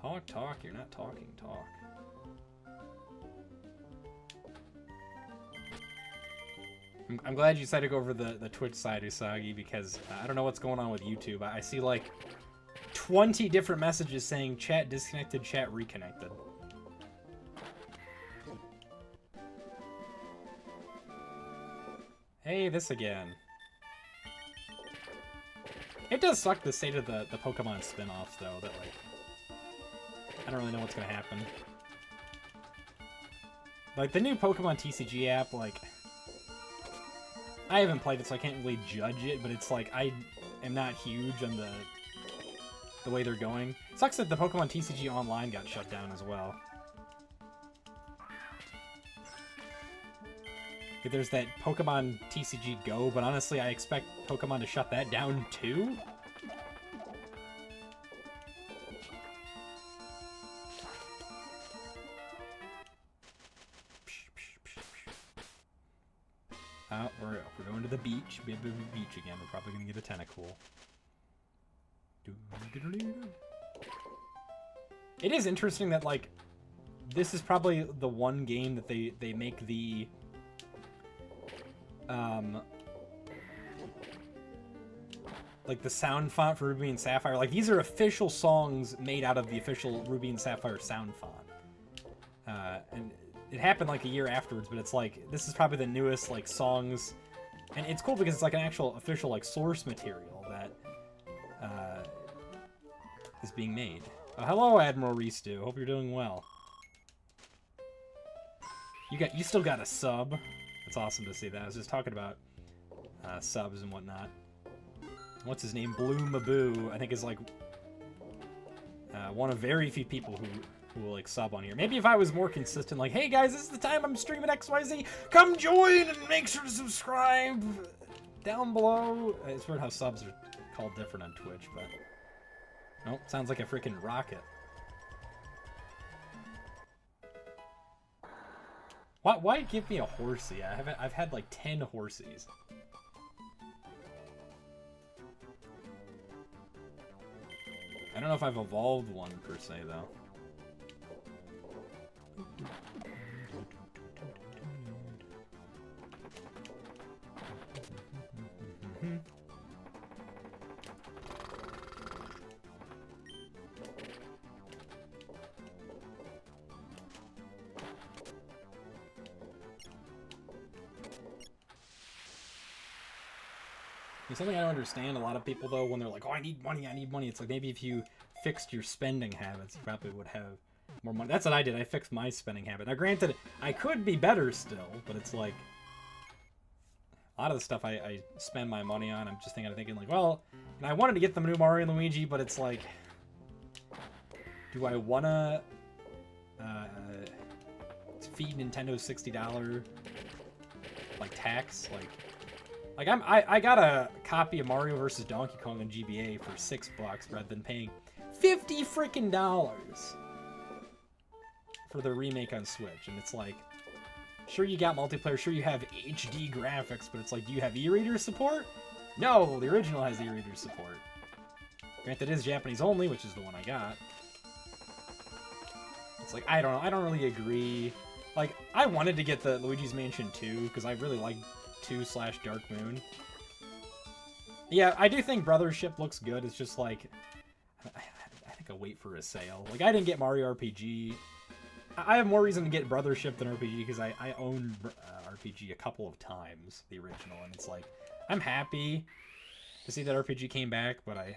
Talk, talk, you're not talking, talk. I'm glad you decided to go over the Twitch side, Usagi, because I don't know what's going on with YouTube. I see like 20 different messages saying chat disconnected, chat reconnected. Hey, this again. It does suck the state of the Pokemon spin-offs, though, that like, I don't really know what's gonna happen. Like, the new Pokemon TCG app, like, I haven't played it, so I can't really judge it, but it's like, I am not huge on the way they're going. It sucks that the Pokemon TCG Online got shut down as well. There's that Pokemon TCG Go, but honestly, I expect Pokemon to shut that down too? Oh, we're going to the beach. Beach again. We're probably going to get a Tentacool. It is interesting that, like, this is probably the one game that they make the... like the sound font for Ruby and Sapphire. Like, these are official songs made out of the official Ruby and Sapphire sound font. And it happened like a year afterwards, but it's like, this is probably the newest, like, songs. And it's cool because it's like an actual official, like, source material that is being made. Hello, Admiral Reestu. Hope you're doing well. You still got a sub. It's awesome to see that. I was just talking about subs and whatnot. What's his name? Blue Maboo, I think, is like one of very few people who will like sub on here. Maybe if I was more consistent, like, hey guys, this is the time I'm streaming XYZ, come join and make sure to subscribe down below. It's weird how subs are called different on Twitch, but nope, sounds like a freaking rocket. Why give me a horsey? I've had like 10 horsies. I don't know if I've evolved one per se though. Something I don't understand, a lot of people though, when they're like, oh, I need money, it's like maybe if you fixed your spending habits, you probably would have more money. That's what I did. I fixed my spending habit. Now granted, I could be better still, but it's like a lot of the stuff I spend my money on, I'm just thinking like, well, and I wanted to get the new Mario and Luigi, but it's like, do I wanna feed Nintendo's $60 like tax? Like I got a copy of Mario vs. Donkey Kong on GBA for $6 rather than paying $50 freaking for the remake on Switch. And it's like, sure you got multiplayer, sure you have HD graphics, but it's like, do you have e-reader support? No, the original has e-reader support. Granted, it is Japanese only, which is the one I got. It's like, I don't know, I don't really agree. Like, I wanted to get the Luigi's Mansion 2, because I really like 2/Dark Moon. Yeah, I do think Brothership looks good. It's just like, I think I'll wait for a sale. Like, I didn't get Mario RPG. I have more reason to get Brothership than RPG because I owned RPG a couple of times, the original, and it's like, I'm happy to see that RPG came back, but I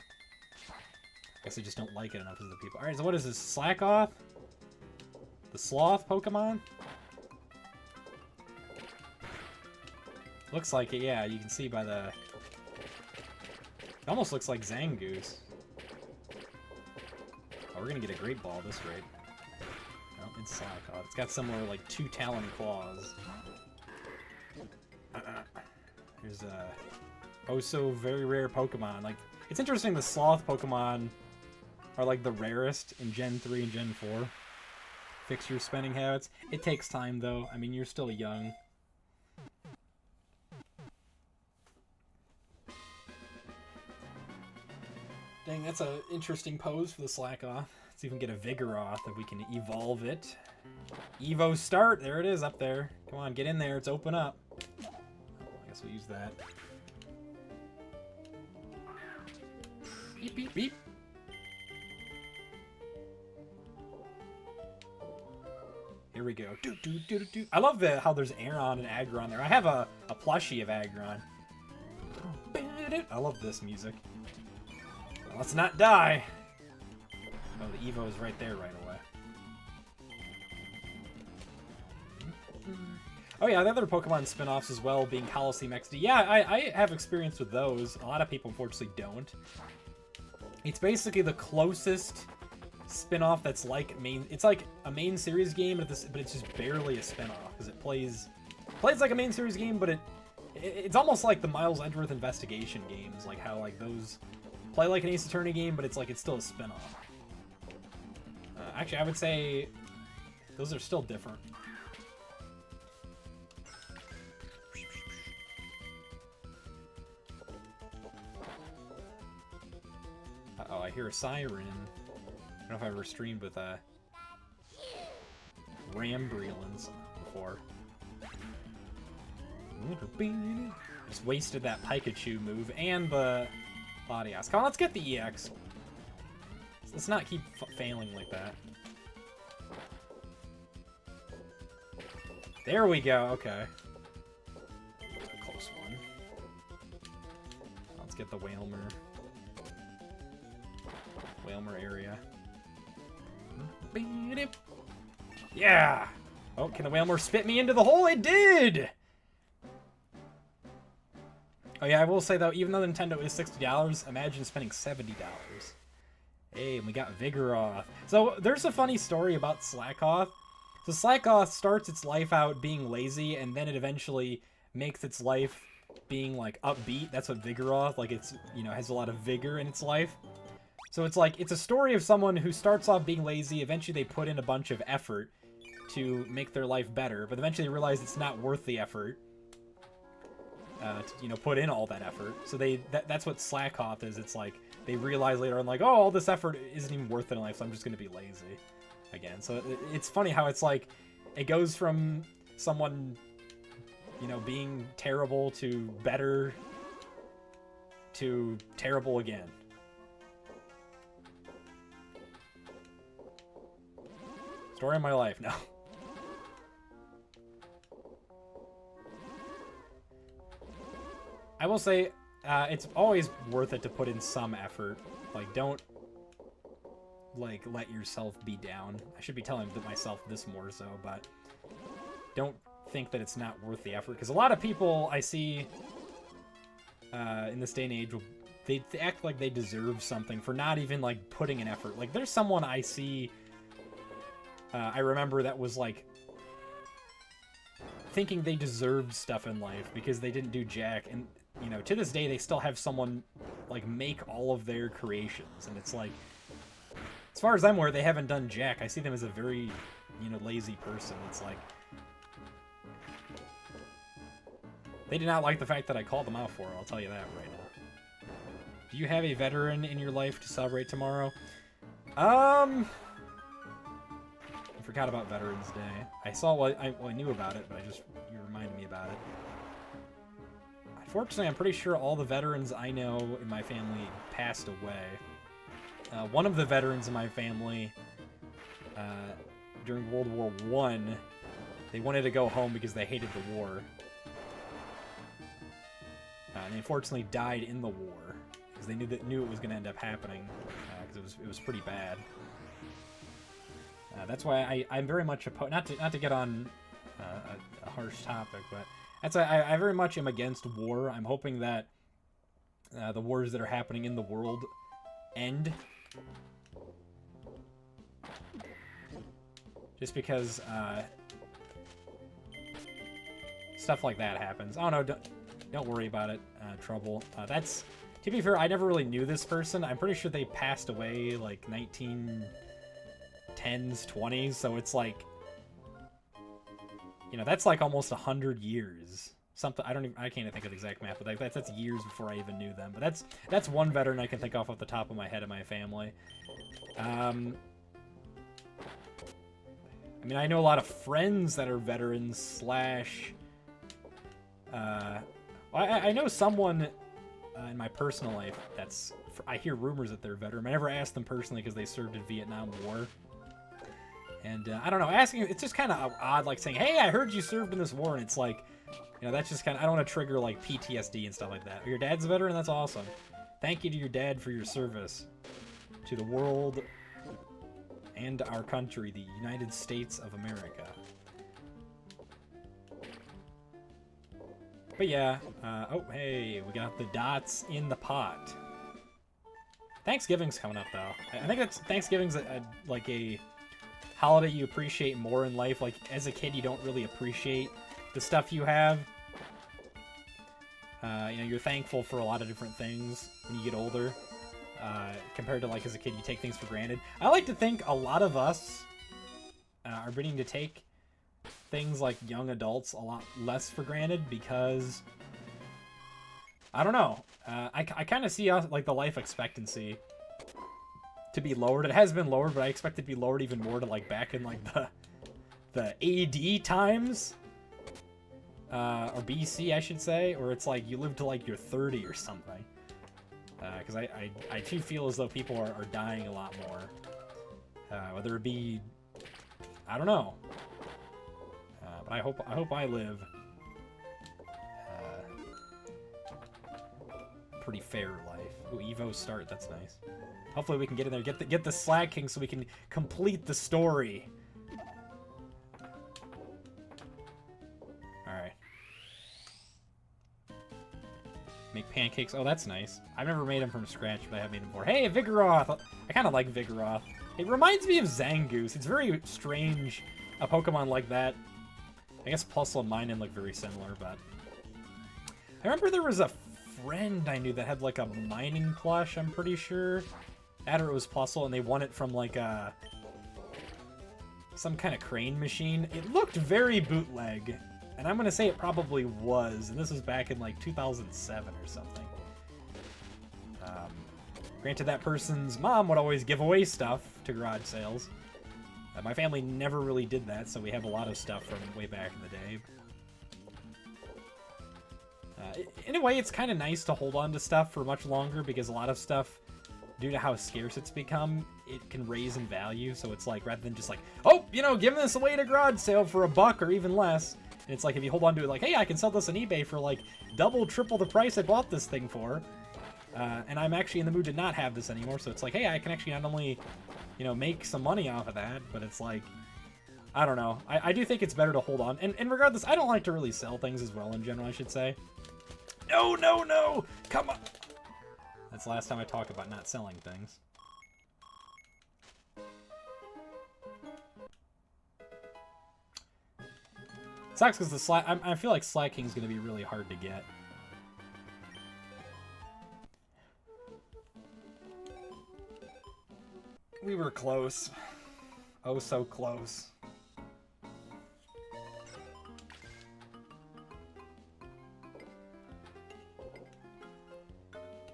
guess I just don't like it enough as the people. Alright, so what is this? Slack Off? The Sloth Pokemon? Looks like it, yeah, you can see by the... It almost looks like Zangoose. Oh, we're gonna get a Great Ball this rate. Oh, it's Slakoth. It's got similar, like, 2 talon claws. Here's a... Oh, so very rare Pokemon. Like, it's interesting the Sloth Pokemon are, like, the rarest in Gen 3 and Gen 4. Fix your spending habits. It takes time, though. I mean, you're still young. Dang, that's an interesting pose for the Slakoth. Let's see if we can get a Vigoroth, if we can evolve it. Evo start! There it is up there. Come on, get in there. It's open up. Oh, I guess we'll use that. Beep, beep, beep. Here we go. Do, do, do, do, do. I love how there's Aeron and Aggron there. I have a plushie of Aggron. I love this music. Let's not die! Oh, the Evo is right there right away. Oh yeah, the other Pokemon spin-offs as well, being Coliseum XD. Yeah, I have experience with those. A lot of people unfortunately don't. It's basically the closest spin-off that's like main... It's like a main series game, but it's just barely a spin-off, because it plays like a main series game, but it's almost like the Miles Edgeworth investigation games, like how like those... play like an Ace Attorney game, but it's still a spin-off. Actually, I would say those are still different. Uh-oh, I hear a siren. I don't know if I've ever streamed with Rambrelins before. Just wasted that Pikachu move and the Latias. Come on, let's get the EX. Let's not keep failing like that. There we go, okay. That was a close one. Let's get the Wailmer area. Yeah! Oh, can the Wailmer spit me into the hole? It did! Oh yeah, I will say though, even though Nintendo is $60, imagine spending $70. Hey, and we got Vigoroth. So there's a funny story about Slackoth. So Slackoth starts its life out being lazy, and then it eventually makes its life being like upbeat. That's what Vigoroth, like it's, you know, has a lot of vigor in its life. So it's like, it's a story of someone who starts off being lazy, eventually they put in a bunch of effort to make their life better, but eventually they realize it's not worth the effort. To, you know, put in all that effort. So that's what Slackoth is. It's like, they realize later on, like, oh, all this effort isn't even worth it in life, so I'm just going to be lazy again. So it's funny how it's like, it goes from someone, you know, being terrible to better to terrible again. Story of my life, no. I will say, it's always worth it to put in some effort. Like, don't, like, let yourself be down. I should be telling myself this more so, but don't think that it's not worth the effort. Because a lot of people I see in this day and age, they act like they deserve something for not even, like, putting an effort. Like, there's someone I see, I remember that was, like, thinking they deserved stuff in life because they didn't do jack, and you know, to this day, they still have someone, like, make all of their creations. And it's like, as far as I'm aware, they haven't done jack. I see them as a very, you know, lazy person. It's like, they did not like the fact that I called them out for it, I'll tell you that right now. Do you have a veteran in your life to celebrate tomorrow? I forgot about Veterans Day. I saw, well, I knew about it, but you reminded me about it. Unfortunately, I'm pretty sure all the veterans I know in my family passed away. One of the veterans in my family, during World War I, they wanted to go home because they hated the war. And they unfortunately died in the war because they knew it was going to end up happening because it was pretty bad. That's why I'm very much opposed, not to get on a harsh topic, but that's why I very much am against war. I'm hoping that the wars that are happening in the world end. Just because stuff like that happens. Oh no, don't worry about it, Trouble. That's, to be fair, I never really knew this person. I'm pretty sure they passed away like 1910s, 20s, so it's like, you know, that's like almost 100 years. Something, I can't even think of the exact math, but that's years before I even knew them. But that's one veteran I can think off the top of my head in my family. I mean, I know a lot of friends that are veterans slash... I know someone in my personal life that's... I hear rumors that they're a veteran. I never asked them personally because they served in Vietnam War. And I don't know, asking, it's just kind of odd, like saying, hey, I heard you served in this war, and it's like, you know, that's just kind of, I don't want to trigger like PTSD and stuff like that. Your dad's a veteran? That's awesome. Thank you to your dad for your service to the world and our country, the United States of America. But yeah, oh, hey, we got the dots in the pot. Thanksgiving's coming up, though. I think Thanksgiving's like a holiday you appreciate more in life. Like, as a kid, you don't really appreciate the stuff you have. You know, you're thankful for a lot of different things when you get older. Compared to, like, as a kid, you take things for granted. I like to think a lot of us are beginning to take things like young adults a lot less for granted because, I don't know, I kind of see like the life expectancy to be lowered. It has been lowered, but I expect it to be lowered even more to like back in like the AD times, or BC I should say, or it's like you live to like you're 30 or something. Because I too feel as though people are dying a lot more, whether it be, I don't know. But I hope I live pretty fair life. Ooh, Evo start, that's nice. Hopefully we can get in there, get the Slag King so we can complete the story. Alright. Make pancakes. Oh, that's nice. I've never made them from scratch, but I have made them before. Hey, Vigoroth! I kind of like Vigoroth. It reminds me of Zangoose. It's very strange, a Pokemon like that. I guess Plusle and Minun look very similar, but... I remember there was a friend I knew that had, like, a mining plush, I'm pretty sure. That or it was Plusle, and they won it from, like, a... some kind of crane machine. It looked very bootleg. And I'm going to say it probably was, and this was back in, like, 2007 or something. Granted, that person's mom would always give away stuff to garage sales. My family never really did that, so we have a lot of stuff from way back in the day. In a way, it's kind of nice to hold on to stuff for much longer, because a lot of stuff, due to how scarce it's become, it can raise in value. So it's like, rather than just like, oh, you know, giving this away at a garage sale for $1 or even less. And it's like, if you hold on to it like, hey, I can sell this on eBay for like double, triple the price I bought this thing for. And I'm actually in the mood to not have this anymore. So it's like, hey, I can actually not only, you know, make some money off of that, but it's like, I don't know. I do think it's better to hold on. And regardless, I don't like to really sell things as well in general, I should say. No, no, no! Come on! That's the last time I talk about not selling things. Sucks because the I feel like Slacking is going to be really hard to get. We were close. Oh, so close.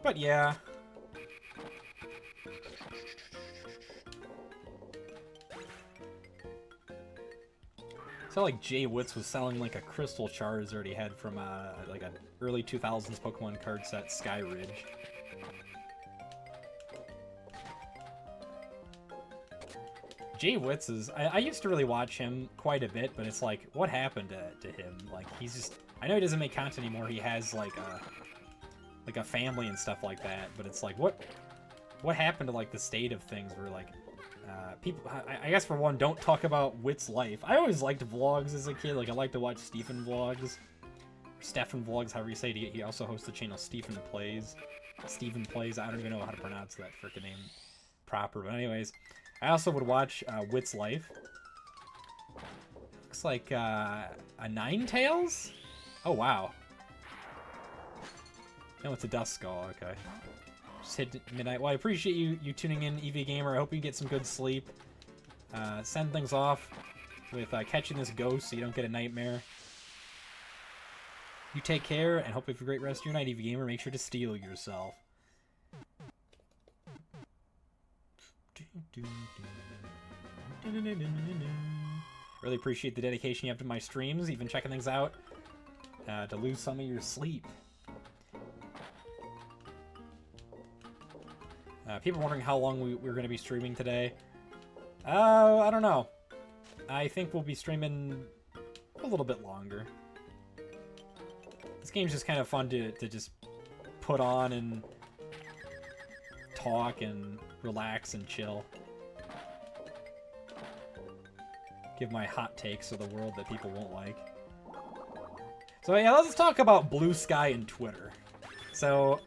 But yeah. So like Jay Witz was selling like a Crystal Charizard he had from like an early 2000s Pokemon card set, Sky Ridge. Jay Witz is... I used to really watch him quite a bit, but it's like, what happened to him? Like, he's just... I know he doesn't make content anymore. He has like a family and stuff like that, but it's like, what happened to like the state of things where like people, I guess for one, don't talk about Witt's life. I always liked vlogs as a kid. Like, I liked to watch Stephen vlogs, or Stefan vlogs, however you say it. He also hosts the channel Stephen Plays. Stephen Plays. I don't even know how to pronounce that freaking name proper. But anyways, I also would watch Witt's life. Looks like a Ninetales. Oh wow. No, it's a Dust Skull. Okay. Just hit midnight. Well, I appreciate you tuning in, EV Gamer. I hope you get some good sleep. Send things off with catching this ghost so you don't get a nightmare. You take care, and hope you have a great rest of your night, EV Gamer. Make sure to steel yourself. Really appreciate the dedication you have to my streams, even checking things out to lose some of your sleep. People are wondering how long we're going to be streaming today. I don't know. I think we'll be streaming a little bit longer. This game's just kind of fun to just put on and talk and relax and chill. Give my hot takes of the world that people won't like. So yeah, let's talk about Blue Sky and Twitter. So...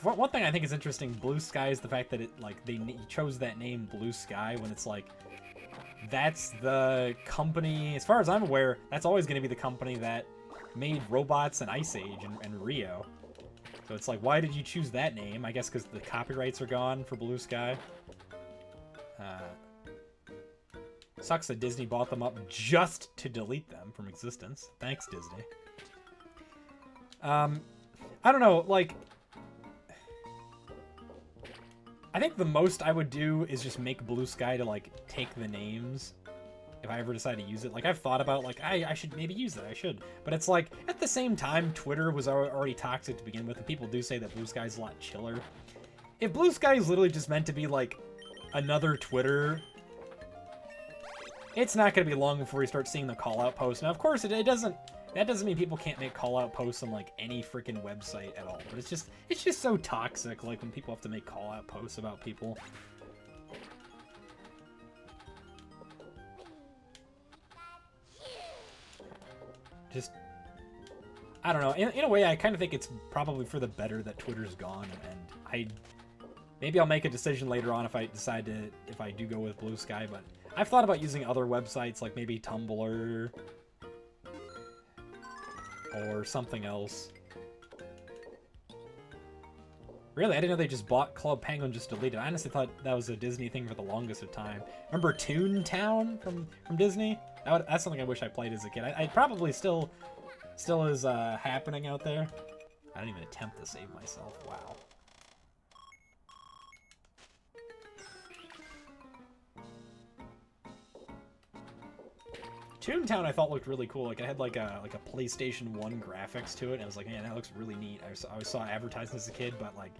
one thing I think is interesting, Blue Sky, is the fact that it they chose that name Blue Sky when it's like, that's the company, as far as I'm aware, that's always going to be the company that made Robots and Ice Age and Rio. So it's like, why did you choose that name? I guess because the copyrights are gone for Blue Sky. Sucks that Disney bought them up just to delete them from existence. Thanks, Disney. I don't know, like... I think the most I would do is just make Blue Sky to, like, take the names if I ever decide to use it. Like, I've thought about, like, I should maybe use that. I should. But it's like, at the same time, Twitter was already toxic to begin with, and people do say that Blue Sky's a lot chiller. If Blue Sky is literally just meant to be, like, another Twitter, it's not going to be long before you start seeing the call-out posts. Now, of course, it doesn't... That doesn't mean people can't make call-out posts on, like, any freaking website at all. But it's just so toxic, like, when people have to make call-out posts about people. Just I don't know. In a way, I kind of think it's probably for the better that Twitter's gone, and maybe I'll make a decision later on if I decide to, if I do go with Blue Sky, but I've thought about using other websites, like maybe Tumblr or something else. Really, I didn't know they just bought Club Penguin, just deleted it. I honestly thought that was a Disney thing for the longest of time. Remember Toontown from Disney? That's something I wish I played as a kid. I probably still is happening out there. I didn't even attempt to save myself. Wow. Toontown I thought looked really cool. Like it had like a PlayStation 1 graphics to it. And I was like, man, that looks really neat. I always saw advertisements as a kid, but like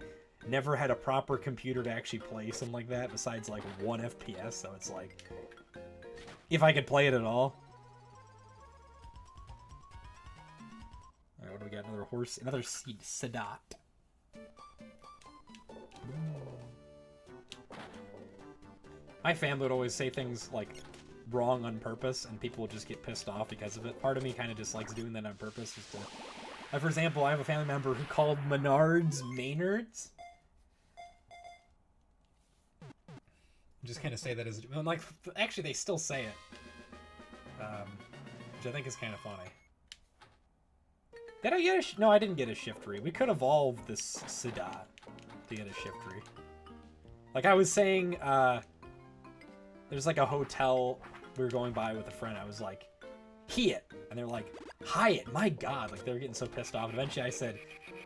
never had a proper computer to actually play something like that besides like 1 FPS. So it's like, if I could play it at all. All right, what do we got? Another horse, another Sadat. My family would always say things like wrong on purpose, and people will just get pissed off because of it. Part of me kind of just likes doing that on purpose. Just to, like, for example, I have a family member who called Menards Maynards. Just kind of say that as, like, actually they still say it, which I think is kind of funny. Did I get a no, I didn't get a shift read. We could evolve this Sadat to get a shift read. Like I was saying, there's like a hotel we were going by with a friend. I was like, Hyatt. And they're like, Hyatt, my God. Like, they were getting so pissed off. And eventually I said,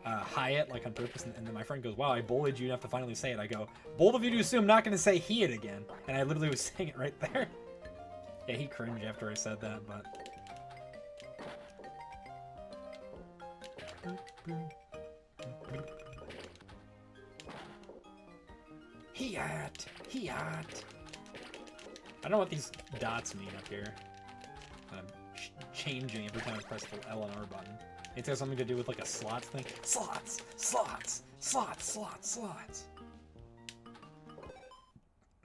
Hyatt, like on purpose. And then my friend goes, wow, I bullied you enough to finally say it. I go, bold of you to assume I'm not going to say Hyatt again. And I literally was saying it right there. Yeah, he cringed after I said that, but. Hyatt, Hyatt. I don't know what these dots mean up here. I'm changing every time I press the L and R button. It has something to do with like a slots thing. Slots! Slots! Slots! Slots! Slots!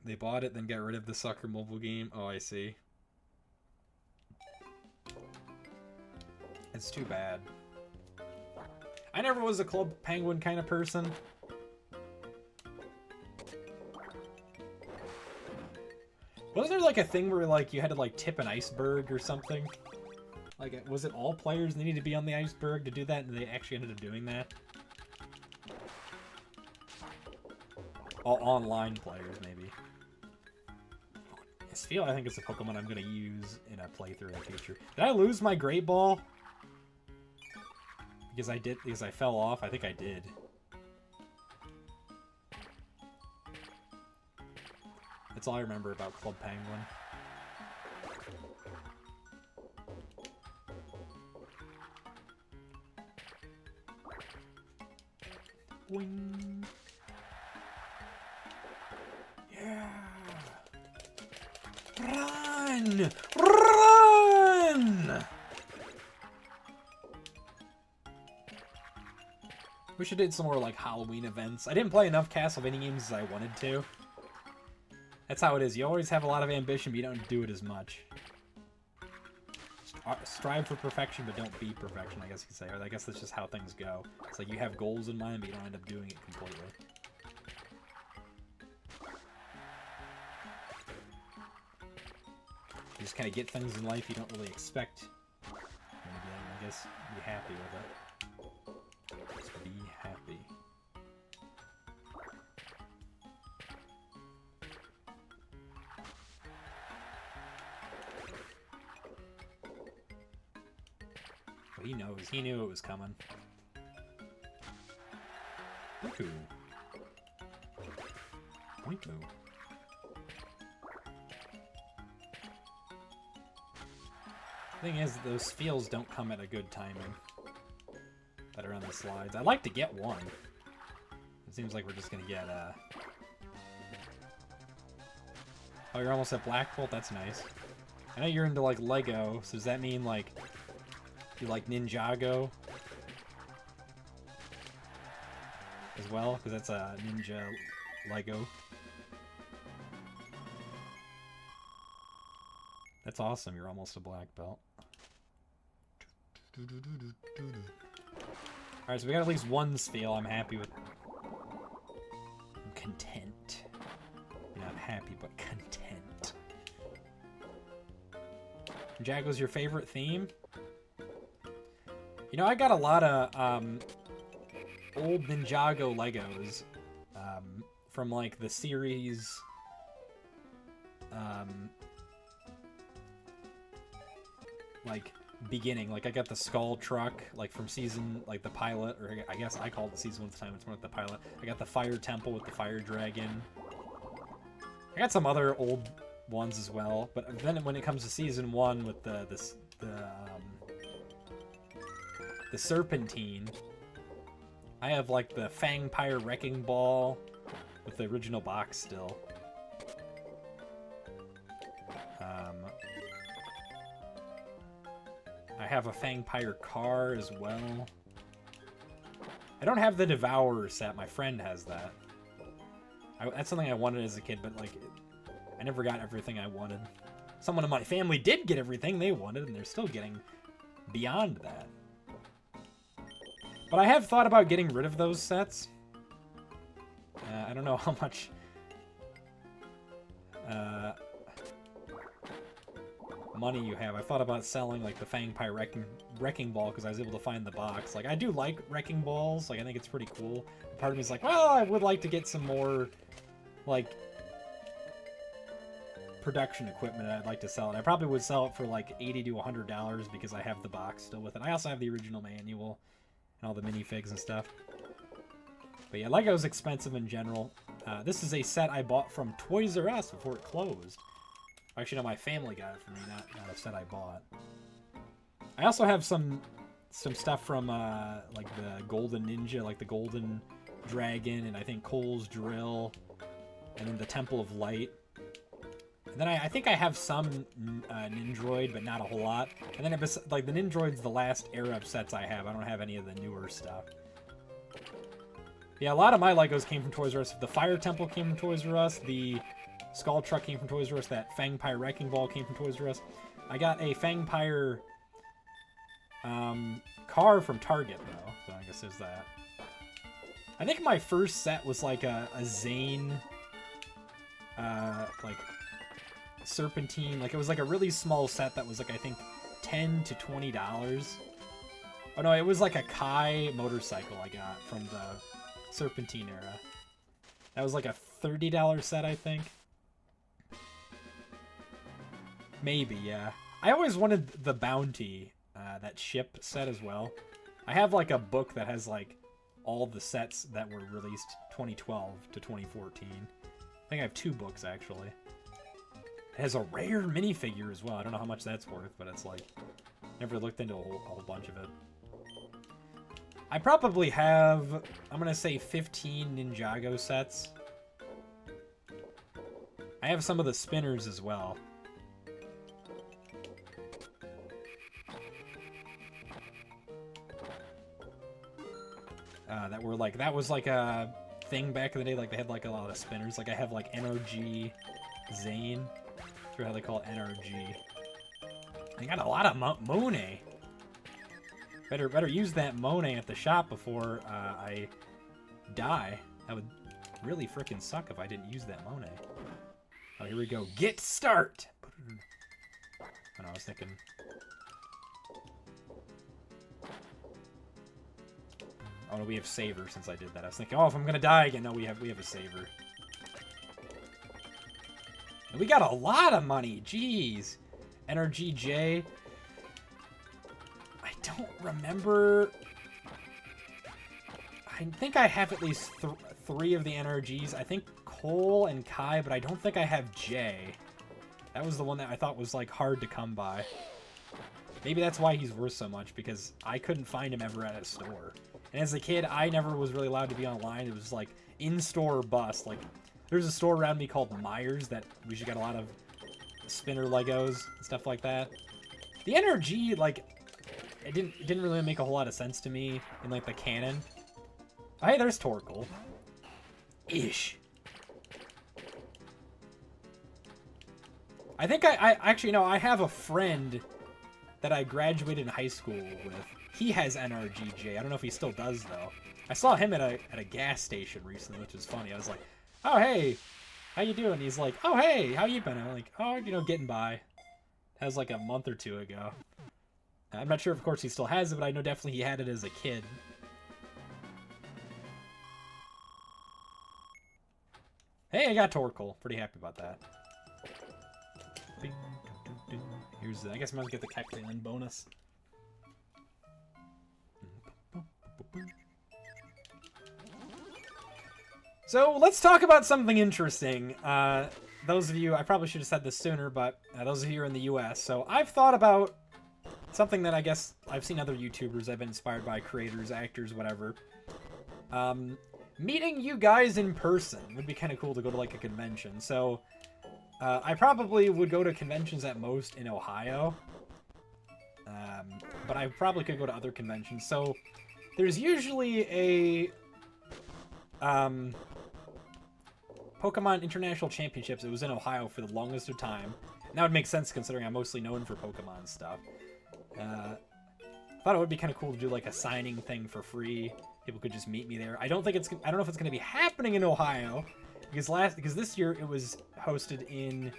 They bought it, then got rid of the sucker mobile game. Oh, I see. It's too bad. I never was a Club Penguin kind of person. Wasn't there like a thing where like you had to like tip an iceberg or something? Like, was it all players needed to be on the iceberg to do that, and they actually ended up doing that? All online players, maybe. Spheal, I think it's a Pokemon I'm going to use in a playthrough in the future. Did I lose my Great Ball? Because I fell off? I think I did. That's all I remember about Club Penguin. Wing. Yeah. Run! Run! We should do some more like Halloween events. I didn't play enough Castlevania games as I wanted to. That's how it is. You always have a lot of ambition, but you don't do it as much. Strive for perfection, but don't be perfection, I guess you could say. Or I guess that's just how things go. It's like you have goals in mind, but you don't end up doing it completely. You just kind of get things in life you don't really expect. And again, I guess be happy with it. Just be happy. He knows. He knew it was coming. Boinku. Boinku. Thing is, those feels don't come at a good timing. That are on the slides. I'd like to get one. It seems like we're just gonna get, Oh, you're almost at Black Bolt? That's nice. I know you're into, like, Lego, so does that mean, like, you like Ninjago as well? Because that's a ninja Lego. That's awesome. You're almost a black belt. Alright, so we got at least one spiel I'm happy with. I'm content. Not happy, but content. Jago's your favorite theme? You know, I got a lot of old Ninjago Legos from like the series like beginning. Like I got the Skull Truck like from season like the pilot, or I guess I called it season 1 at the time, it's more like the pilot. I got the Fire Temple with the Fire Dragon. I got some other old ones as well, but then when it comes to season 1 with the Serpentine, I have like the Fangpire Wrecking Ball with the original box still. I have a Fangpire car as well. I don't have the Devourer set. My friend has that. That's something I wanted as a kid, but like, I never got everything I wanted. Someone in my family did get everything they wanted, and they're still getting beyond that. But I have thought about getting rid of those sets. I don't know how much money you have. I thought about selling like the Fangpire Wrecking Ball because I was able to find the box. Like I do like Wrecking Balls. Like I think it's pretty cool. Part of me is like, well, I would like to get some more like production equipment. I'd like to sell it. I probably would sell it for like $80 to $100 because I have the box still with it. I also have the original manual and all the minifigs and stuff. But yeah, Lego's expensive in general. This is a set I bought from Toys R Us before it closed. Actually, no, my family got it for me, not a set I bought. I also have some stuff from like the Golden Ninja, like the Golden Dragon, and I think Cole's Drill, and then the Temple of Light. And then I think I have some Nindroid, but not a whole lot. And then like the Nindroid's the last era of sets I have. I don't have any of the newer stuff. Yeah, a lot of my Legos came from Toys R Us. The Fire Temple came from Toys R Us. The Skull Truck came from Toys R Us. That Fangpire Wrecking Ball came from Toys R Us. I got a Fangpire car from Target, though. So I guess there's that. I think my first set was like a Zane, like Serpentine. Like it was like a really small set that was like, I think, $10 to $20. Oh no, it was like a Kai motorcycle I got from the Serpentine era. That was like a $30 set, I think. Maybe, yeah. I always wanted the Bounty, that ship set as well. I have like a book that has like all the sets that were released 2012 to 2014. I think I have 2 books actually. It has a rare minifigure as well. I don't know how much that's worth, but it's like, never looked into a whole bunch of it. I probably have, I'm gonna say 15 Ninjago sets. I have some of the spinners as well. That was like a thing back in the day. Like they had like a lot of spinners. Like I have like NRG Zane. That's how they call it, NRG. I got a lot of Monet. Better use that Monet at the shop before I die. That would really frickin' suck if I didn't use that Monet. Oh, here we go. Get start! Oh, no, I was thinking... Oh, no, we have Saver since I did that. I was thinking, oh, if I'm gonna die again. No, we have a Saver. And we got a lot of money. Jeez. NRGJ. I don't remember. I think I have at least 3 of the NRGs. I think Cole and Kai, but I don't think I have Jay. That was the one that I thought was like hard to come by. Maybe that's why he's worth so much, because I couldn't find him ever at a store. And as a kid, I never was really allowed to be online. It was like in-store or bust. Like, there's a store around me called Myers that we usually got a lot of spinner Legos and stuff like that. The NRG, like, it didn't really make a whole lot of sense to me in like the canon. Oh, hey, there's Torkoal. Ish. I think I actually, no, I have a friend that I graduated in high school with, he has NRGJ. I don't know if he still does, though. I saw him at a gas station recently, which was funny. I was like, oh, hey, how you doing? He's like, oh, hey, how you been? I'm like, oh, you know, getting by. That was like a month or two ago. I'm not sure, of course, he still has it, but I know definitely he had it as a kid. Hey, I got Torkoal. Pretty happy about that. Here's, I guess I'm going to get the Cactailin bonus. So, let's talk about something interesting. Those of you, I probably should have said this sooner, but those of you who are in the US. So, I've thought about something that I guess I've seen other YouTubers, I've been inspired by, creators, actors, whatever. Meeting you guys in person would be kind of cool to go to, like, a convention. So, I probably would go to conventions at most in Ohio. But I probably could go to other conventions. So, there's usually a Pokemon International Championships. It was in Ohio for the longest of time. And that would make sense considering I'm mostly known for Pokemon stuff. Thought it would be kind of cool to do like a signing thing for free. People could just meet me there. I don't know if it's going to be happening in Ohio because this year it was hosted in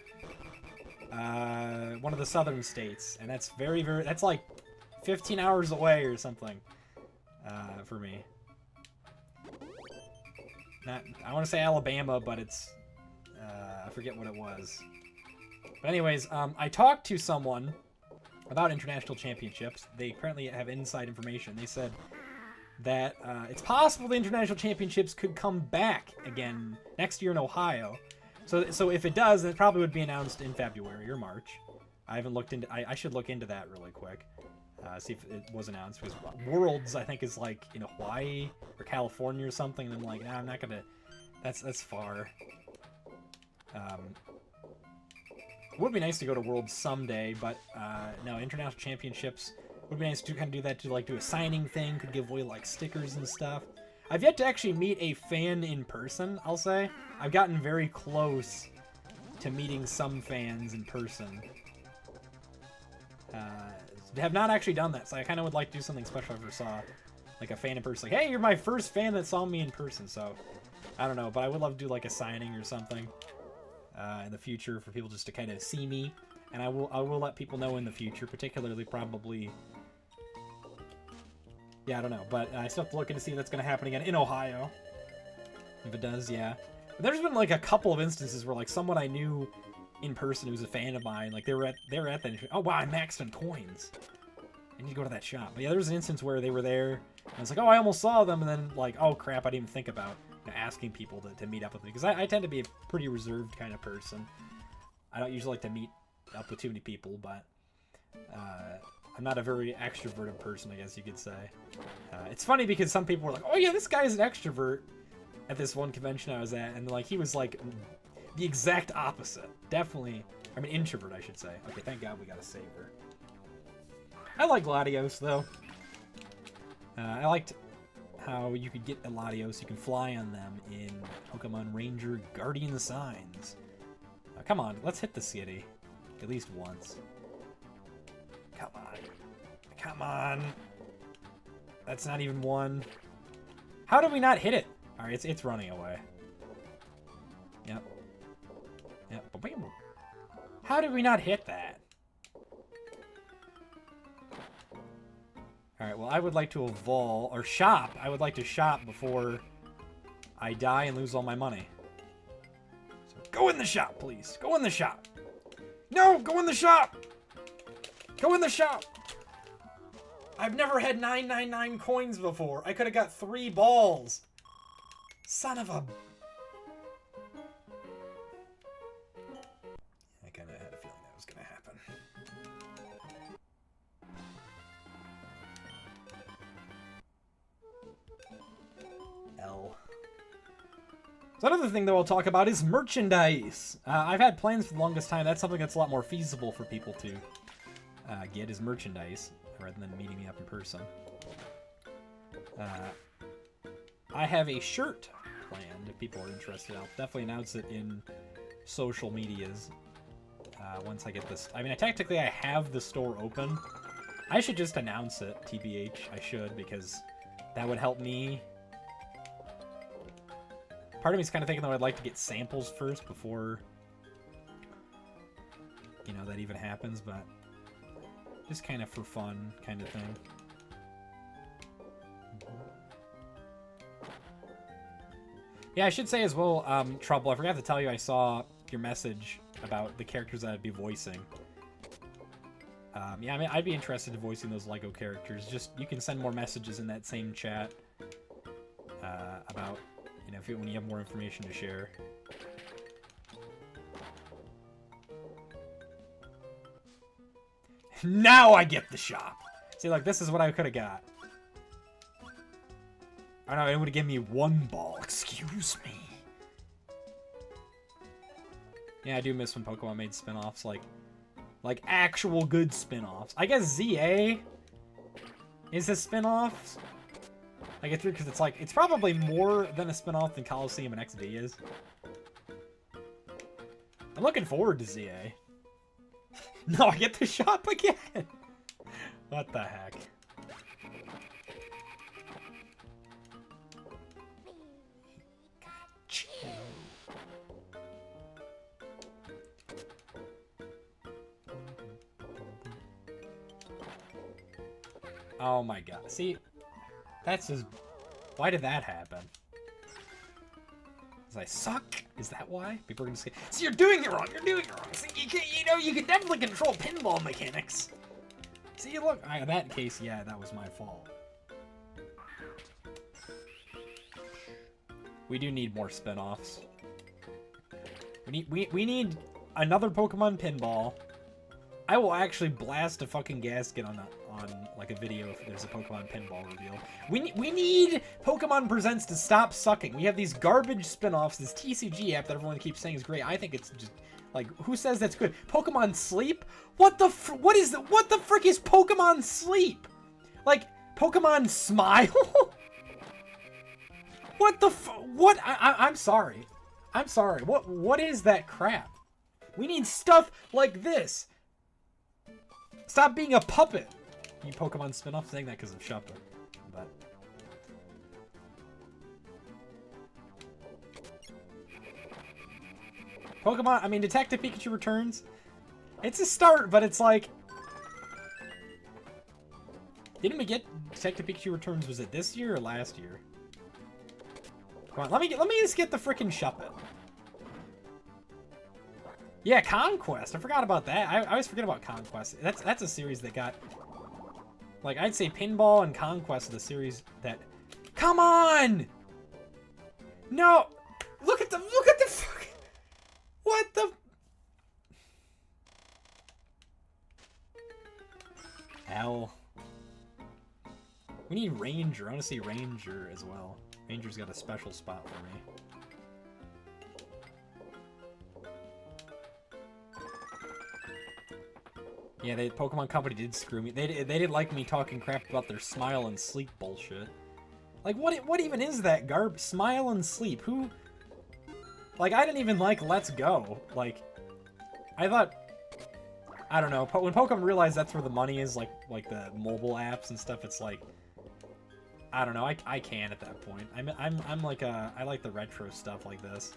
one of the southern states, and that's that's like 15 hours away or something for me. I want to say Alabama, but it's I forget what it was. But anyways, I talked to someone about international championships. They apparently have inside information. They said that it's possible the international championships could come back again next year in Ohio. So if it does, then it probably would be announced in February or March. I haven't looked into. I should look into that really quick. See if it was announced, because Worlds I think is like in Hawaii or California or something, and I'm like, nah, I'm not gonna. That's far. It would be nice to go to Worlds someday, but no, international championships would be nice to kind of do that, to like do a signing thing, could give away like stickers and stuff. I've yet to actually meet a fan in person, I'll say. I've gotten very close to meeting some fans in person. Have not actually done that, so I kind of would like to do something special if I ever saw like a fan in person. Like, hey, you're my first fan that saw me in person, so I don't know, but I would love to do like a signing or something in the future for people just to kind of see me, and I will let people know in the future, particularly probably. Yeah, I don't know, but I still have to look into see if that's going to happen again in Ohio. If it does, yeah. But there's been like a couple of instances where like someone I knew in person who's a fan of mine, like they were at that. Oh wow, I maxed on coins. I need to go to that shop. But yeah, there was an instance where they were there, and I was like, oh, I almost saw them, and then like, oh crap, I didn't even think about asking people to meet up with me, because I tend to be a pretty reserved kind of person. I don't usually like to meet up with too many people, but I'm not a very extroverted person, I guess you could say. It's funny because some people were like, oh yeah, this guy is an extrovert at this one convention I was at, and like he was like the exact opposite. Definitely, I mean introvert, I should say. Okay, thank God we got a saver. I like Latios though. I liked how you could get a Latios, you can fly on them in Pokemon Ranger Guardian Signs. Come on, let's hit the city at least once. Come on. Come on. That's not even one. How did we not hit it? Alright, it's running away. Yep. Yep. How did we not hit that? Alright, well, I would like to evolve, or shop. I would like to shop before I die and lose all my money. So go in the shop, please. Go in the shop. No, go in the shop. Go in the shop. I've never had 999 coins before. I could have got 3 balls. Son of a... I kind of had a feeling that was going to happen. L. So another thing that we'll talk about is merchandise. I've had plans for the longest time. That's something that's a lot more feasible for people to get is merchandise, rather than meeting me up in person. I have a shirt planned if people are interested. I'll definitely announce it in social medias once I get this. I mean, technically I have the store open, I should just announce it, TBH. I should, because that would help me. Part of me is kind of thinking, though, I'd like to get samples first before, you know, that even happens, but just kind of for fun kind of thing. Yeah, I should say as well, Trouble, I forgot to tell you I saw your message about the characters that I'd be voicing. Yeah, I mean, I'd be interested in voicing those LEGO characters. Just, you can send more messages in that same chat about, you know, when you have more information to share. Now I get the shop! See, like, this is what I could have got. I know, it would have given me one ball. Excuse me. Yeah, I do miss when Pokemon made spin-offs, like actual good spin-offs. I guess ZA is a spin-off. I get through because it's like, it's probably more than a spin-off than Coliseum and XD is. I'm looking forward to ZA. No, I get the shop again. What the heck? Oh my god. See, that's just... Why did that happen? Because I suck? Is that why? People are gonna say, see, you're doing it wrong, you're doing it wrong. See, you can't, you know, you can definitely control pinball mechanics. See, look, in that case, yeah, that was my fault. We do need more spin-offs. We need another Pokemon Pinball. I will actually blast a fucking gasket on like a video if there's a Pokemon Pinball reveal. We need Pokemon Presents to stop sucking. We have these garbage spin-offs, this TCG app that everyone keeps saying is great. I think it's just like, who says that's good? Pokemon Sleep? What the frick is Pokemon Sleep? Like Pokemon Smile? What the what? I'm sorry. I'm sorry. What is that crap? We need stuff like this. Stop being a puppet. You Pokemon spin-off, saying that because of Shopper. But Pokemon, I mean, Detective Pikachu Returns. It's a start, but it's like, didn't we get Detective Pikachu Returns? Was it this year or last year? Come on, let me just get the frickin' Shuppet. Yeah, Conquest. I forgot about that. I always forget about Conquest. That's a series that got, like, I'd say Pinball and Conquest are the series that. Come on! No! Look at the fuck. What the? Hell. We need Ranger. I want to see Ranger as well. Ranger's got a special spot for me. Yeah, Pokemon Company did screw me. They didn't like me talking crap about their Smile and Sleep bullshit. Like, what even is that garb? Smile and Sleep? Who? Like, I didn't even like Let's Go. Like, I thought, I don't know. When Pokemon realized that's where the money is, like the mobile apps and stuff, it's like, I don't know. I can at that point. I'm like I like the retro stuff like this.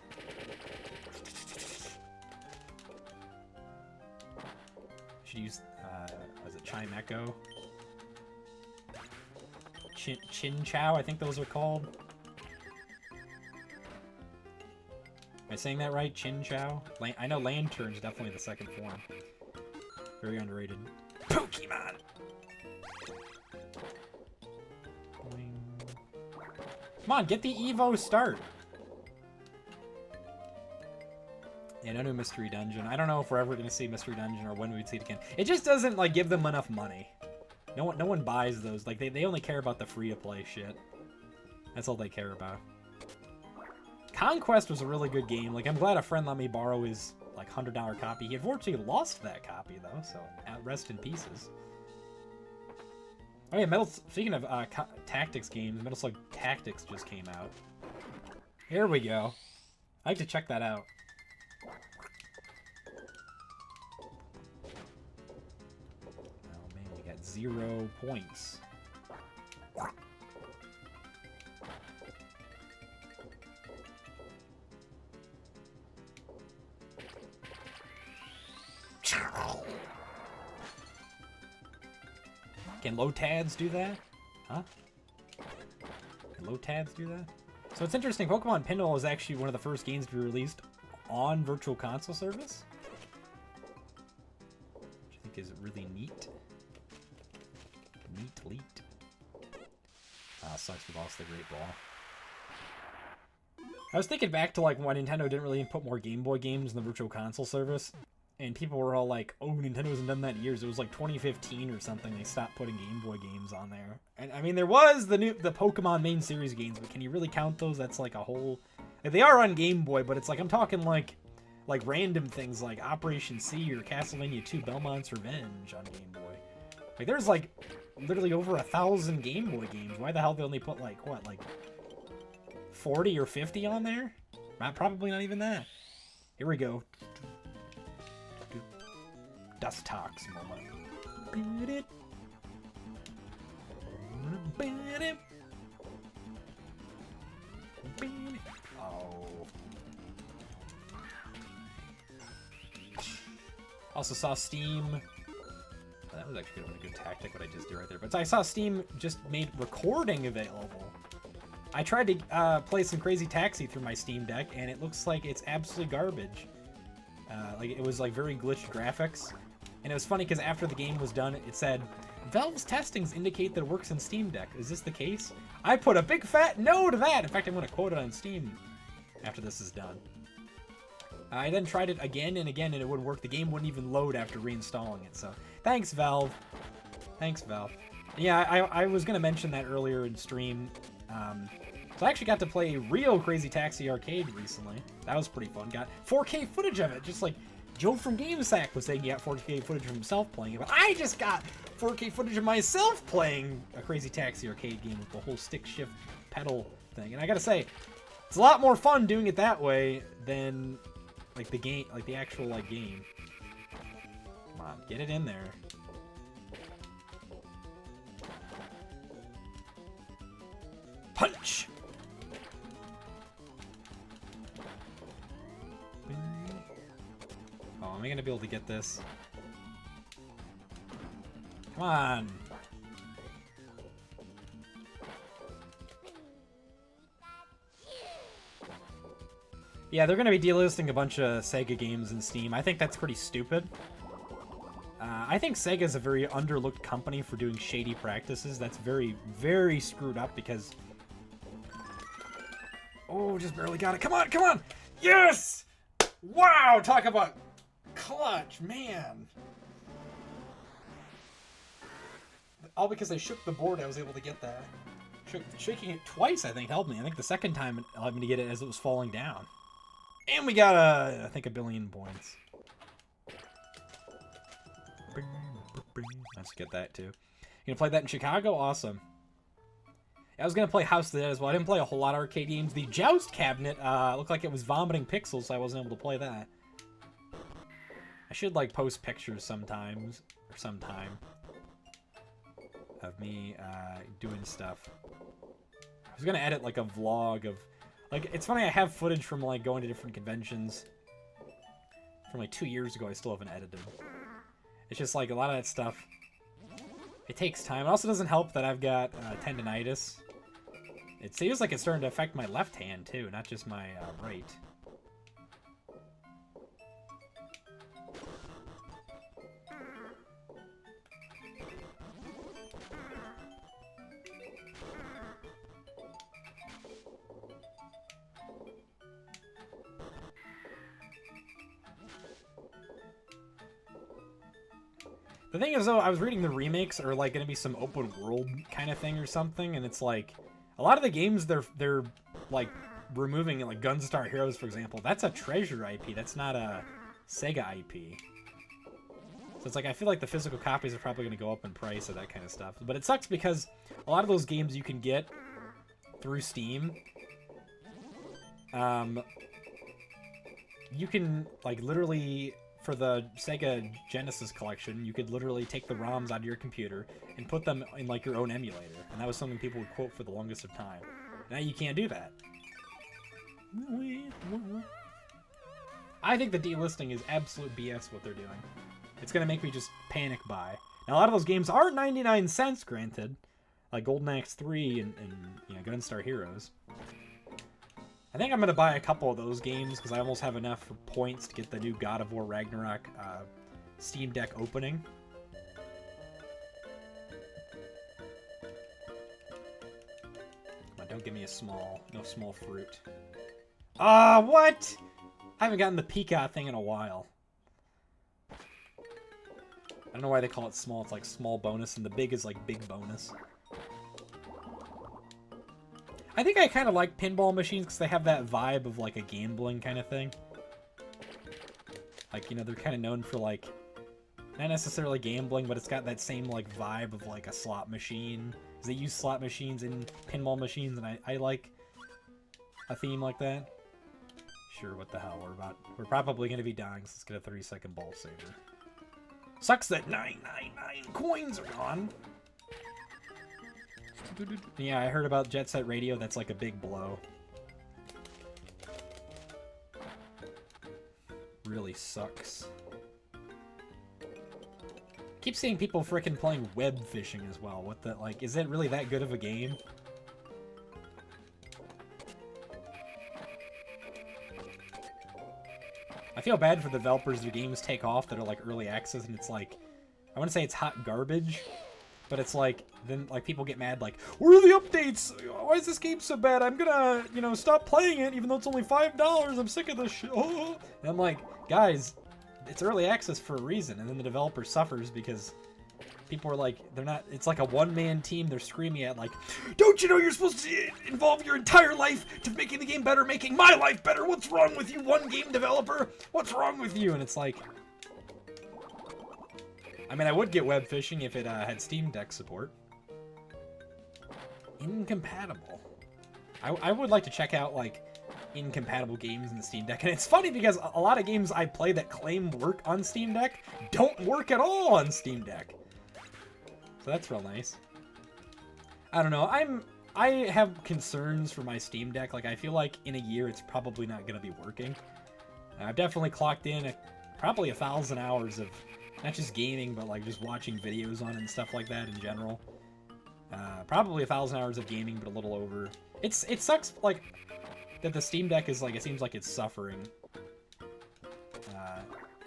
Should use, was it Chime Echo? Chin Chow, I think those are called. Am I saying that right? Chin Chow? I know Lantern's definitely the second form. Very underrated. Pokemon! Come on, get the Evo start! Yeah, no new Mystery Dungeon. I don't know if we're ever going to see Mystery Dungeon or when we'd see it again. It just doesn't, like, give them enough money. No one buys those. Like, they only care about the free-to-play shit. That's all they care about. Conquest was a really good game. Like, I'm glad a friend let me borrow his, like, $100 copy. He unfortunately lost that copy, though, so rest in pieces. Oh, yeah, speaking of tactics games, Metal Slug Tactics just came out. Here we go. I like to check that out. 0 points. Can low tads do that? Huh? Can low tads do that? So it's interesting, Pokemon Pinball is actually one of the first games to be released on Virtual Console service. Which I think is really neat. Neat. Ah, sucks we lost the Great Ball. I was thinking back to like when Nintendo didn't really put more Game Boy games in the Virtual Console service. And people were all like, oh, Nintendo hasn't done that in years. It was like 2015 or something. They stopped putting Game Boy games on there. And I mean, there was the Pokemon main series games, but can you really count those? That's like a whole... Like, they are on Game Boy, but it's like, I'm talking like random things like Operation C or Castlevania 2 Belmont's Revenge on Game Boy. Like, there's like literally over 1,000 Game Boy games. Why the hell they only put like, what, like 40 or 50 on there? Probably not even that. Here we go. Dust Talks moment. Oh. Also saw Steam. That was actually a good tactic what I just did right there. But I saw Steam just made recording available. I tried to play some Crazy Taxi through my Steam Deck, and it looks like it's absolutely garbage. Like it was like very glitched graphics. And it was funny because after the game was done, it said, Valve's testings indicate that it works in Steam Deck. Is this the case? I put a big fat no to that. In fact, I'm going to quote it on Steam after this is done. I then tried it again and again, and it wouldn't work. The game wouldn't even load after reinstalling it. So thanks, Valve. Thanks, Valve. Yeah, I was going to mention that earlier in stream. So I actually got to play real Crazy Taxi Arcade recently. That was pretty fun. Got 4K footage of it, just like Joe from GameSack was saying he got 4K footage of himself playing it, but I just got 4K footage of myself playing a Crazy Taxi Arcade game with the whole stick shift pedal thing. And I gotta say, it's a lot more fun doing it that way than like the game, like the actual like game. Come on, get it in there. Punch! Oh, am I gonna be able to get this? Come on! Yeah, they're gonna be delisting a bunch of Sega games in Steam. I think that's pretty stupid. I think Sega's a very underlooked company for doing shady practices. That's very, very screwed up because... Oh, just barely got it. Come on, come on! Yes! Wow, talk about clutch, man. All because I shook the board, I was able to get that. Shaking it twice, I think, helped me. I think the second time it allowed me to get it as it was falling down. And we got, I think, 1 billion points. Let's get that, too. You gonna play that in Chicago? Awesome. I was gonna play House of the Dead as well. I didn't play a whole lot of arcade games. The Joust cabinet looked like it was vomiting pixels, so I wasn't able to play that. I should like post pictures sometimes or sometime of me doing stuff. I was gonna edit like a vlog of like it's funny I have footage from like going to different conventions from like 2 years ago. I still haven't edited. It's just like a lot of that stuff. It takes time. It also doesn't help that I've got tendinitis. It seems like it's starting to affect my left hand, too, not just my right. The thing is, though, I was reading the remakes are, like, going to be some open world kind of thing or something, and it's like... A lot of the games they're like removing, like Gunstar Heroes, for example. That's a Treasure IP. That's not a Sega IP. So it's like I feel like the physical copies are probably going to go up in price of that kind of stuff. But it sucks because a lot of those games you can get through Steam. You can like literally for the Sega Genesis collection, you could literally take the ROMs out of your computer and put them in like your own emulator, and that was something people would quote for the longest of time. Now you can't do that. I think the delisting is absolute BS what they're doing. It's gonna make me just panic buy. Now a lot of those games are 99 cents, granted, like Golden Axe 3 and you know, Gunstar Heroes. I think I'm going to buy a couple of those games because I almost have enough points to get the new God of War Ragnarok Steam Deck opening. Come on, don't give me no small fruit. Ah, what? I haven't gotten the Pika thing in a while. I don't know why they call it small. It's like small bonus, and the big is like big bonus. I think I kind of like pinball machines because they have that vibe of like a gambling kind of thing. Like, you know, they're kind of known for like, not necessarily gambling, but it's got that same like vibe of like a slot machine. They use slot machines in pinball machines, and I like a theme like that. Sure, what the hell, we're probably going to be dying, so let's get a 30-second ball saver. Sucks that 999 coins are gone. Yeah, I heard about Jet Set Radio. That's like a big blow. Really sucks. Keep seeing people frickin' playing web fishing as well. What the, like, is it really that good of a game? I feel bad for the developers. Their games take off that are like early access, and it's like, I want to say it's hot garbage. But it's like, then like people get mad like, where are the updates? Why is this game so bad? I'm gonna, you know, stop playing it even though it's only $5. I'm sick of this shit. And I'm like, guys, it's early access for a reason. And then the developer suffers because people are like, they're not, it's like a one-man team they're screaming at like, don't you know you're supposed to involve your entire life to making the game better, making my life better? What's wrong with you, one game developer? What's wrong with you? And it's like, I mean, I would get web fishing if it had Steam Deck support. Incompatible. I would like to check out, like, incompatible games in the Steam Deck. And it's funny because a lot of games I play that claim work on Steam Deck don't work at all on Steam Deck. So that's real nice. I don't know. I have concerns for my Steam Deck. Like, I feel like in a year it's probably not going to be working. I've definitely clocked in probably 1,000 hours of not just gaming, but like just watching videos on it and stuff like that in general. Probably 1,000 hours of gaming, but a little over. It sucks like that the Steam Deck is like, it seems like it's suffering.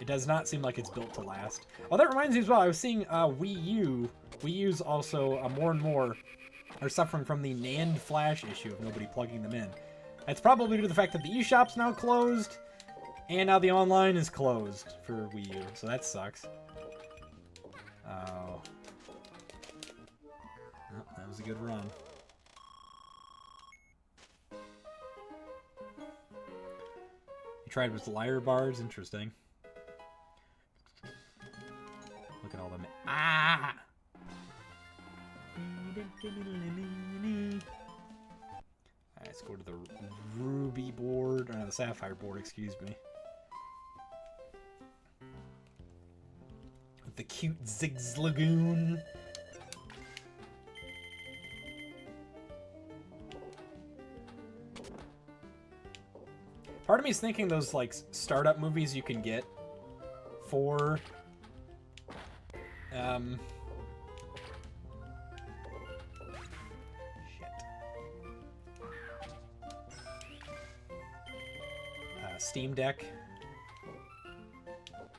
It does not seem like it's built to last. Oh, that reminds me as well. I was seeing Wii U. Wii U's also more and more are suffering from the NAND flash issue of nobody plugging them in. That's probably due to the fact that the eShop's now closed. And now the online is closed for Wii U, so that sucks. Oh. Oh, that was a good run. You tried with lyre bars? Interesting. Look at all them. Ah! Alright, let's go to the ruby board, or the sapphire board, excuse me. With the cute Ziggs Lagoon. Part of me is thinking those, like, startup movies you can get for, Steam Deck.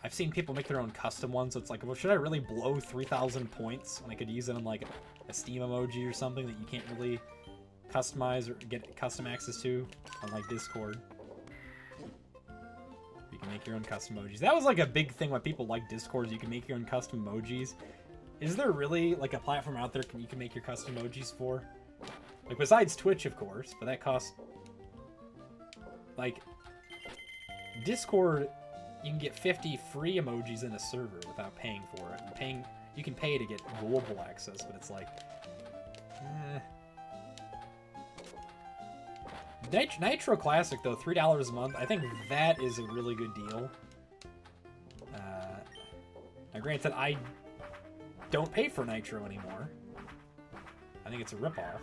I've seen people make their own custom ones, so it's like, well, should I really blow 3,000 points when I could use it on like a Steam emoji or something that you can't really customize or get custom access to on like Discord? You can make your own custom emojis. That was like a big thing why people like Discord, you can make your own custom emojis. Is there really like a platform out there you can make your custom emojis for? Like besides Twitch, of course, but that costs like Discord. You can get 50 free emojis in a server without paying for it. You can pay to get global access, but it's like, Nitro Classic though, $3 a month. I think that is a really good deal. Granted, I don't pay for Nitro anymore. I think it's a ripoff.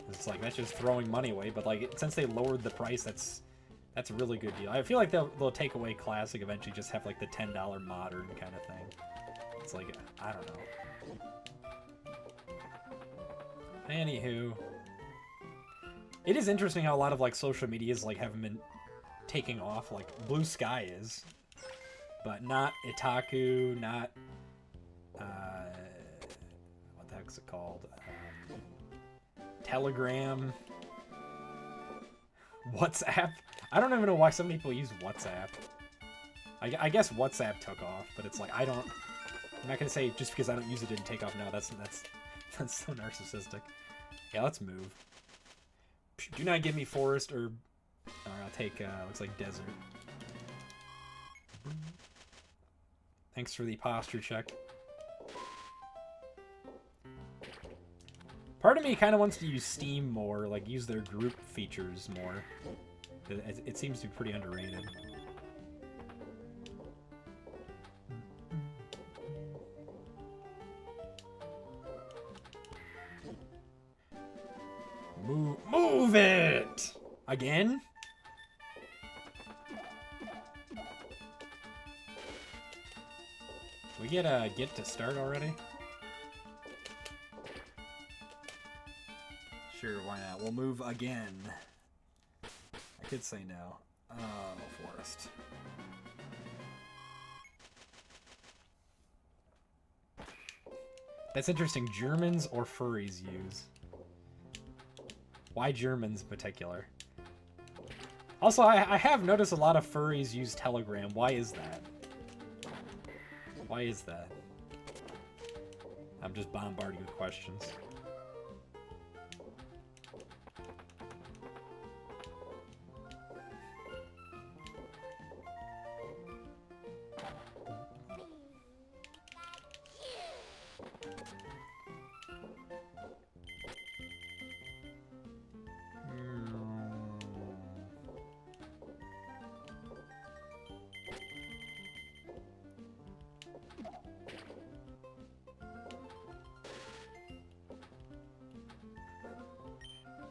It's like, that's just throwing money away, but like, since they lowered the price, that's a really good deal. I feel like they'll take away Classic eventually, just have like the $10 modern kind of thing. It's like, I don't know. Anywho. It is interesting how a lot of like social medias like haven't been taking off. Like Blue Sky is, but not Itaku, not what the heck's it called? Telegram, WhatsApp. I don't even know why some people use WhatsApp. I guess WhatsApp took off, but it's like I'm not gonna say just because I don't use it didn't take off. No, that's so narcissistic. Yeah, let's move. Do not give me forest or I'll take looks like desert. Thanks for the posture check. Part of me kind of wants to use Steam more, like use their group features more. It seems to be pretty underrated. Move it! Again? We get to start already? Sure, why not? We'll move again. I could say no. Oh, forest. That's interesting. Germans or furries use? Why Germans in particular? Also, I have noticed a lot of furries use Telegram. Why is that? Why is that? I'm just bombarding with questions.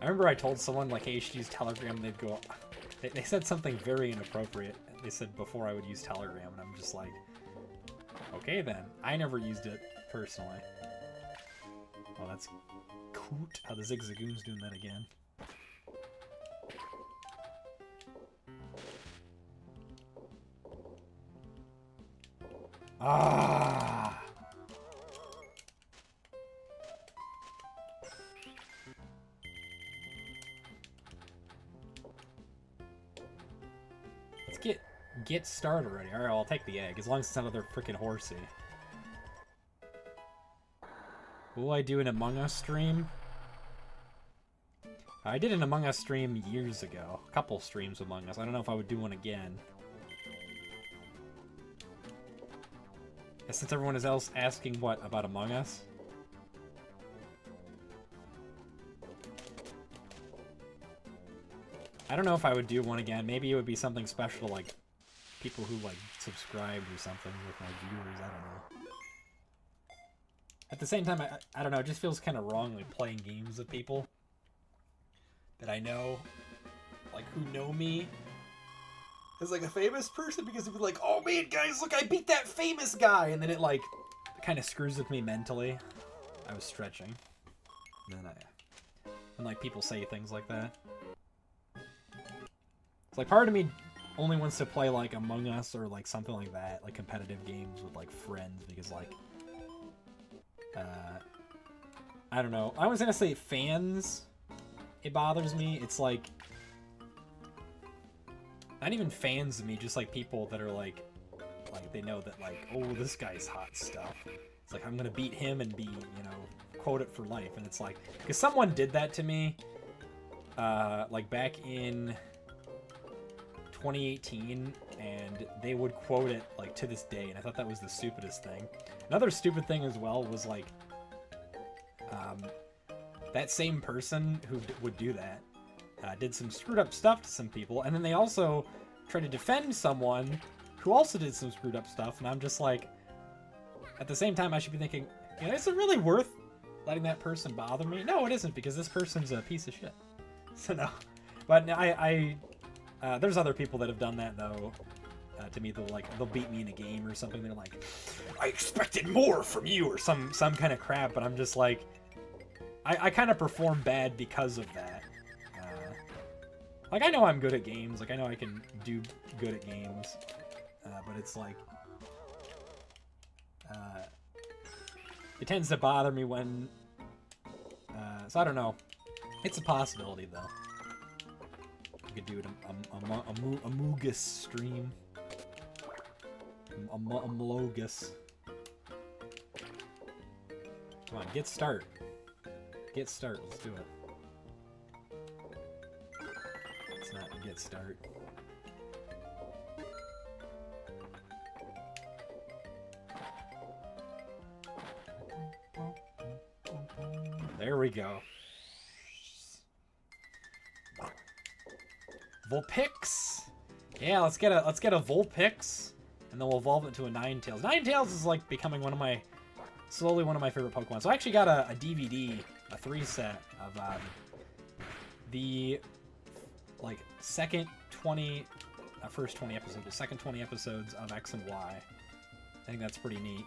I remember I told someone, like, hey, you should use Telegram, and they'd go... They said something very inappropriate. They said before I would use Telegram, and I'm just like... Okay, then. I never used it, personally. Oh, that's... Coot. Oh, the Zigzagoon's doing that again. Ah! Get started already. Alright, I'll take the egg, as long as it's not another freaking horsey. What will I do an Among Us stream? I did an Among Us stream years ago. A couple streams Among Us. I don't know if I would do one again. And since everyone is else asking what about Among Us? I don't know if I would do one again. Maybe it would be something special, like people who like subscribed or something with my viewers. I don't know. At the same time, I don't know. It just feels kind of wrong, like playing games with people that I know, like who know me as like a famous person, because it'd be like, oh man, guys, look, I beat that famous guy, and then it like kind of screws with me mentally. I was stretching. And then and like people say things like that. It's like part of me only wants to play like Among Us or like something like that, like competitive games with like friends, because like I don't know. I was gonna say fans. It bothers me. It's like not even fans of me, just like people that are like they know that like, oh, this guy's hot stuff. It's like I'm gonna beat him and be, you know, quote it for life. And it's like, because someone did that to me, like back in 2018, and they would quote it like to this day, and I thought that was the stupidest thing. Another stupid thing as well was like that same person who would do that did some screwed up stuff to some people, and then they also tried to defend someone who also did some screwed up stuff, and I'm just like, at the same time, I should be thinking, you know, is it really worth letting that person bother me? No, it isn't, because this person's a piece of shit. So no. But there's other people that have done that, though. To me, they'll beat me in a game or something. They're like, I expected more from you, or some kind of crap. But I'm just like, I kind of perform bad because of that. Like, I know I'm good at games. Like, I know I can do good at games. But it's like, it tends to bother me when, so I don't know. It's a possibility, though. I could do it a Moogus stream. A Mlogus. Come on, get start. Get start, let's do it. Let's not get start. There we go. Vulpix. Yeah, let's get a Vulpix, and then we'll evolve it into a Ninetales. Ninetales is like becoming slowly one of my favorite Pokemon. So I actually got a DVD, a 3-set of the like first 20 episodes, the second 20 episodes of X and Y. I think that's pretty neat.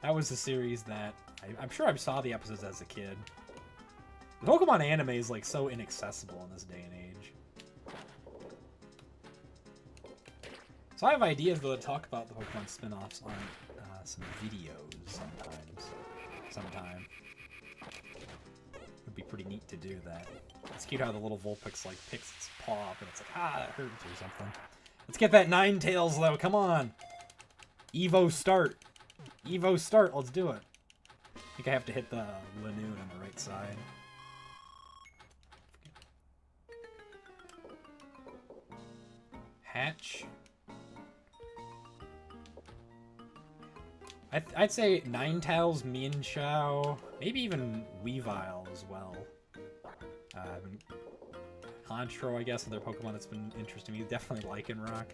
That was a series that I'm sure I saw the episodes as a kid. The Pokemon anime is like so inaccessible in this day and age. So I have ideas to talk about the Pokemon spin-offs on some videos sometime. It'd be pretty neat to do that. It's cute how the little Vulpix like picks its paw up and it's like, ah, that hurts or something. Let's get that Ninetales though, come on! Evo start! Evo start, let's do it. I think I have to hit the Lanoon on the right side. Hatch. I'd say Ninetales, Mienshao, maybe even Weavile as well. Honchkrow, I guess, another Pokemon that's been interesting to me. Definitely Lycanroc.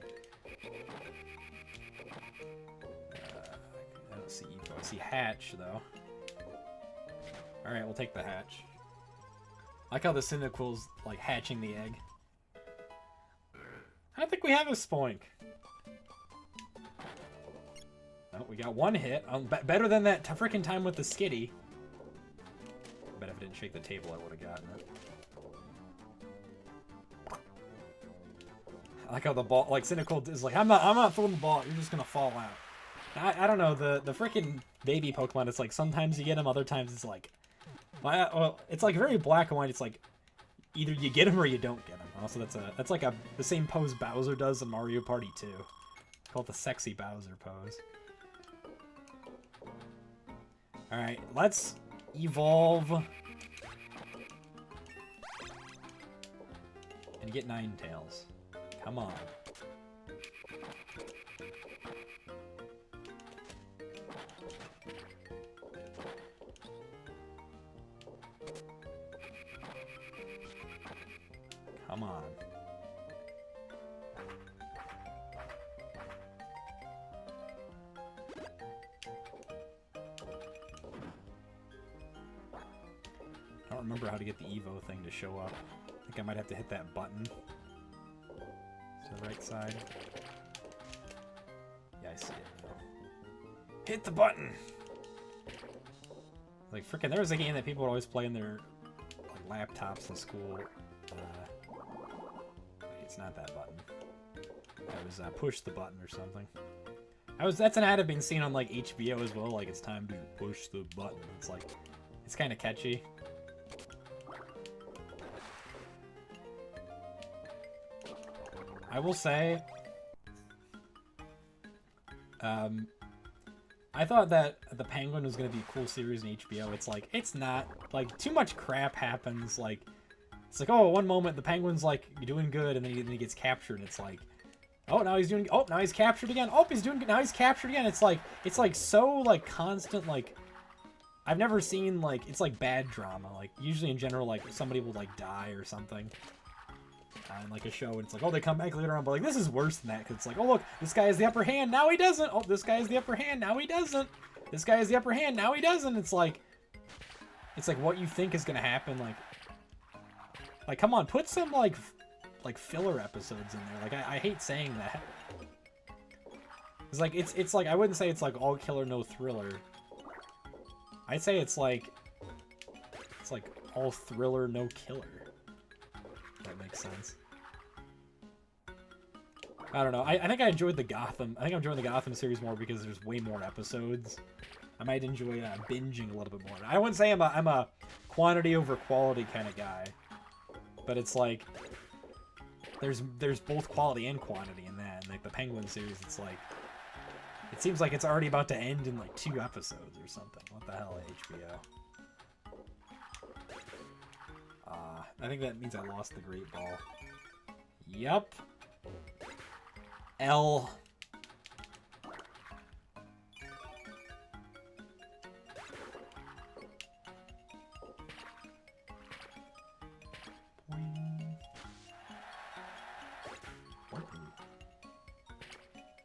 I don't see Evo. I see Hatch, though. Alright, we'll take the Hatch. I like how the Cyndaquil's, like, hatching the egg. I don't think we have a Spoink. Oh, we got one hit. Better than that freaking time with the Skitty. I bet if I didn't shake the table, I would have gotten it. I like how the ball, like, Cyndaquil is like, I'm not throwing the ball. You're just gonna fall out. I don't know. The freaking baby Pokemon. It's like sometimes you get them, other times it's like, well, it's like very black and white. It's like either you get them or you don't get them. Also, that's like the same pose Bowser does in Mario Party 2. Call it the sexy Bowser pose. Alright, let's evolve. And get Ninetales. Come on. Come on. I don't remember how to get the Evo thing to show up. I think I might have to hit that button. To the right side. Yeah, I see it now. Hit the button! Like, frickin', there was a game that people would always play in their like, laptops in school. It's not that button. That was push the button or something. That's an ad I've been seeing on like HBO as well. Like, it's time to push the button. It's like, it's kind of catchy. I will say, I thought that the Penguin was going to be a cool series in HBO. It's like, it's not. Like, too much crap happens. Like, it's like, oh, one moment the Penguin's like doing good, and then he gets captured, and it's like, oh, now he's doing, oh, now he's captured again. Oh, he's doing good. Now he's captured again. It's like so like constant, like, I've never seen like, it's like bad drama. Like, usually in general, like somebody will like die or something. in like a show, and it's like, oh, they come back later on, but like this is worse than that, because it's like, oh look, this guy has the upper hand, now he doesn't. Oh, this guy has the upper hand, now he doesn't. This guy has the upper hand, now he doesn't. It's like what you think is gonna happen. Like come on, put some like filler episodes in there. Like I hate saying that. It's like it's like I wouldn't say it's like all killer no thriller. I'd say it's like all thriller no killer. If that makes sense. I don't know. I think I enjoyed the Gotham. I think I'm enjoying the Gotham series more because there's way more episodes. I might enjoy binging a little bit more. I wouldn't say I'm a quantity over quality kind of guy, but it's like there's both quality and quantity in that. And like the Penguin series, it's like it seems like it's already about to end in like 2 episodes or something. What the hell, HBO? I think that means I lost the Great Ball. Yep. L.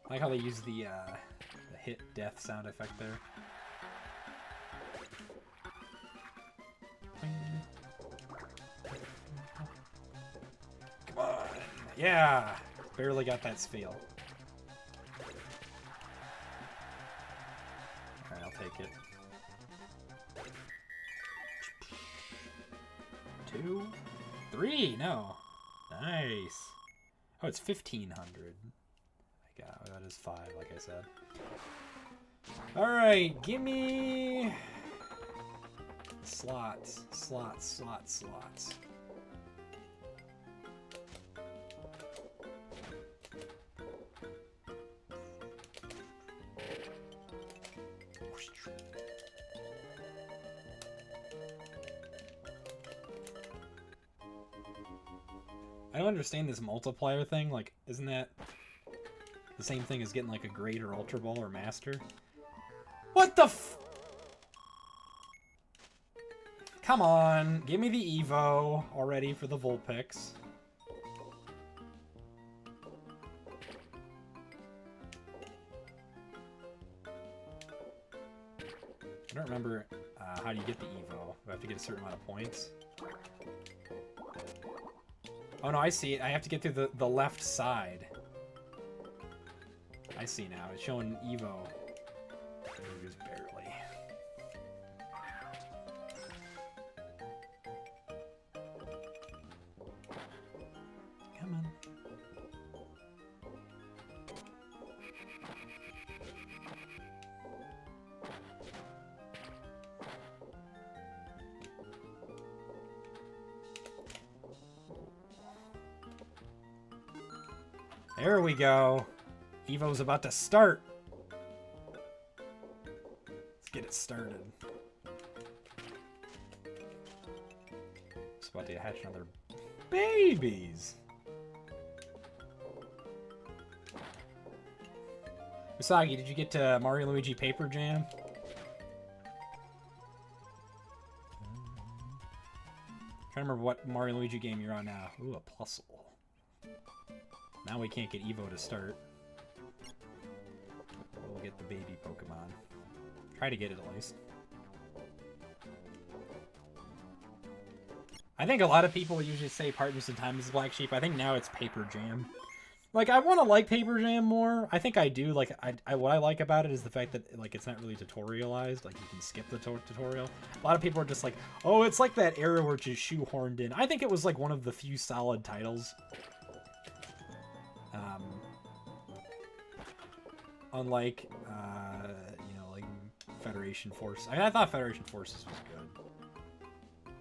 I like how they use the hit death sound effect there. Come on. Yeah. Barely got that spiel. Alright, I'll take it. 2, 3, no. Nice. Oh, it's 1,500. Yeah, that is 5, like I said. Alright, gimme slots. I don't understand this multiplier thing. Like, isn't that the same thing as getting like a Great or Ultra Ball or Master? What the f... Come on, give me the Evo already for the Vulpix. I don't remember how do you get the Evo. Do I have to get a certain amount of points? Oh no, I see it. I have to get through the left side. I see now. It's showing Evo. Just barely. Come on. There we go. Evo's about to start. Let's get it started. It's about to hatch another babies. Usagi, did you get to Mario & Luigi Paper Jam? Trying to remember what Mario & Luigi game you're on now. Ooh, a puzzle. Now we can't get Evo to start. We'll get the baby Pokemon. Try to get it at least. I think a lot of people usually say Partners in Time is Black Sheep. I think now it's Paper Jam. Like, I want to like Paper Jam more. I think I do. Like, what I like about it is the fact that, like, it's not really tutorialized. Like, you can skip the tutorial. A lot of people are just like, oh, it's like that era where it's just shoehorned in. I think it was, like, one of the few solid titles. Unlike, you know, like, Federation Force. I mean, I thought Federation Forces was good.